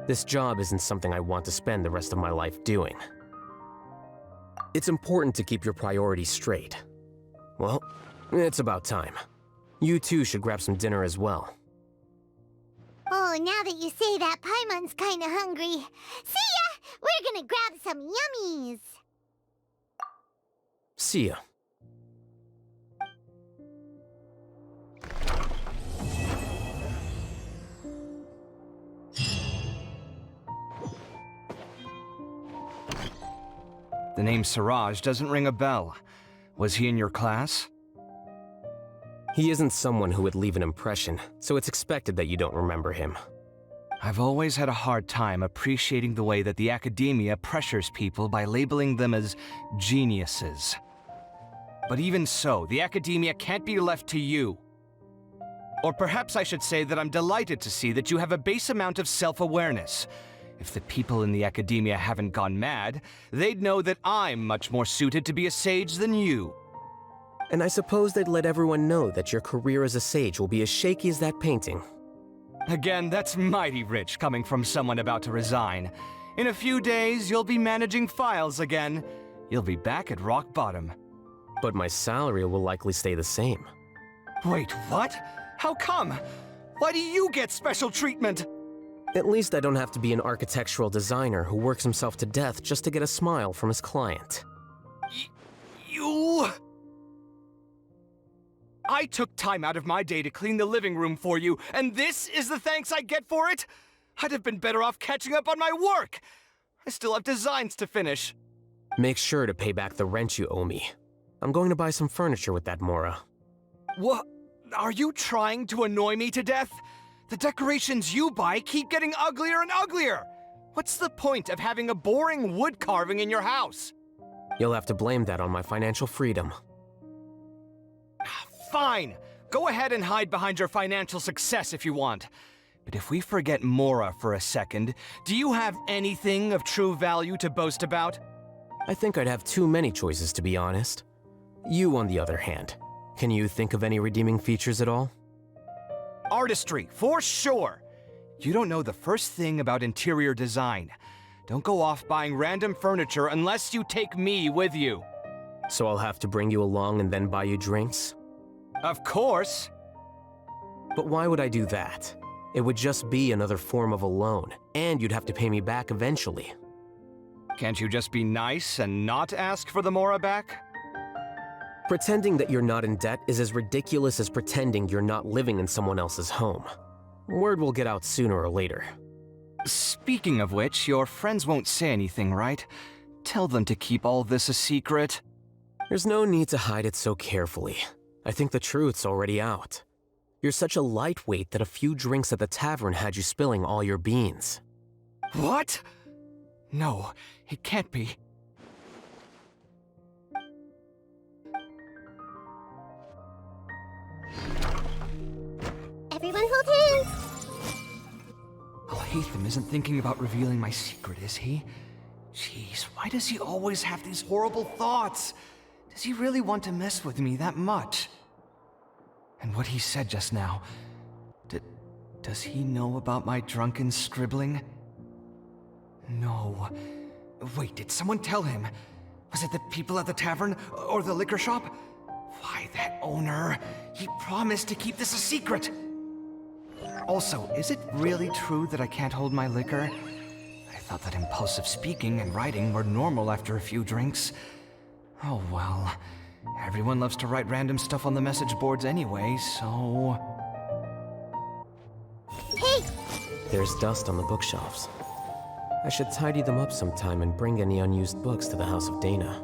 Speaker 4: This job isn't something I want to spend the rest of my life doing. It's important to keep your priorities straight. Well, it's about time. You too should grab some dinner as well.
Speaker 1: Oh, now that you say that, Paimon's kinda hungry. See ya! We're gonna grab some yummies!
Speaker 4: See ya.
Speaker 8: The name Siraj doesn't ring a bell. Was he in your class?
Speaker 4: He isn't someone who would leave an impression, so it's expected that you don't remember him.
Speaker 8: I've always had a hard time appreciating the way that the Academia pressures people by labeling them as geniuses. But even so, the Academia can't be left to you. Or perhaps I should say that I'm delighted to see that you have a base amount of self-awareness. If the people in the Academia haven't gone mad, they'd know that I'm much more suited to be a sage than you.
Speaker 4: And I suppose they'd let everyone know that your career as a sage will be as shaky as that painting.
Speaker 8: Again, that's mighty rich coming from someone about to resign. In a few days, you'll be managing files again. You'll be back at rock bottom.
Speaker 11: But my salary will likely stay the same.
Speaker 8: Wait, what? How come? Why do you get special treatment?
Speaker 11: At least I don't have to be an architectural designer who works himself to death just to get a smile from his client.
Speaker 8: You... I took time out of my day to clean the living room for you, and this is the thanks I get for it? I'd have been better off catching up on my work. I still have designs to finish.
Speaker 11: Make sure to pay back the rent you owe me. I'm going to buy some furniture with that Mora.
Speaker 8: What? Are you trying to annoy me to death? The decorations you buy keep getting uglier and uglier. What's the point of having a boring wood carving in your house?
Speaker 11: You'll have to blame that on my financial freedom.
Speaker 8: Fine. Go ahead and hide behind your financial success if you want. But if we forget Mora for a second, do you have anything of true value to boast about?
Speaker 11: I think I'd have too many choices, to be honest. You, on the other hand, can you think of any redeeming features at all?
Speaker 8: Artistry, for sure. You don't know the first thing about interior design. Don't go off buying random furniture unless you take me with you.
Speaker 11: So I'll have to bring you along and then buy you drinks?
Speaker 8: Of course.
Speaker 11: But why would I do that? It would just be another form of a loan, and you'd have to pay me back eventually.
Speaker 8: Can't you just be nice and not ask for the Mora back?
Speaker 11: Pretending that you're not in debt is as ridiculous as pretending you're not living in someone else's home. Word will get out sooner or later.
Speaker 8: Speaking of which, your friends won't say anything, right? Tell them to keep all this a secret.
Speaker 11: There's no need to hide it so carefully. I think the truth's already out. You're such a lightweight that a few drinks at the tavern had you spilling all your beans.
Speaker 8: What? No, it can't be.
Speaker 1: Everyone hold hands!
Speaker 8: Alhaitham isn't thinking about revealing my secret, is he? Jeez, why does he always have these horrible thoughts? Does he really want to mess with me that much? And what he said just now, does he know about my drunken scribbling? No. Wait, did someone tell him? Was it the people at the tavern or the liquor shop? Why, that owner, he promised to keep this a secret. Also, is it really true that I can't hold my liquor? I thought that impulsive speaking and writing were normal after a few drinks. Oh well. Everyone loves to write random stuff on the message boards anyway, so...
Speaker 1: Hey!
Speaker 11: There's dust on the bookshelves. I should tidy them up sometime and bring any unused books to the House of Dana.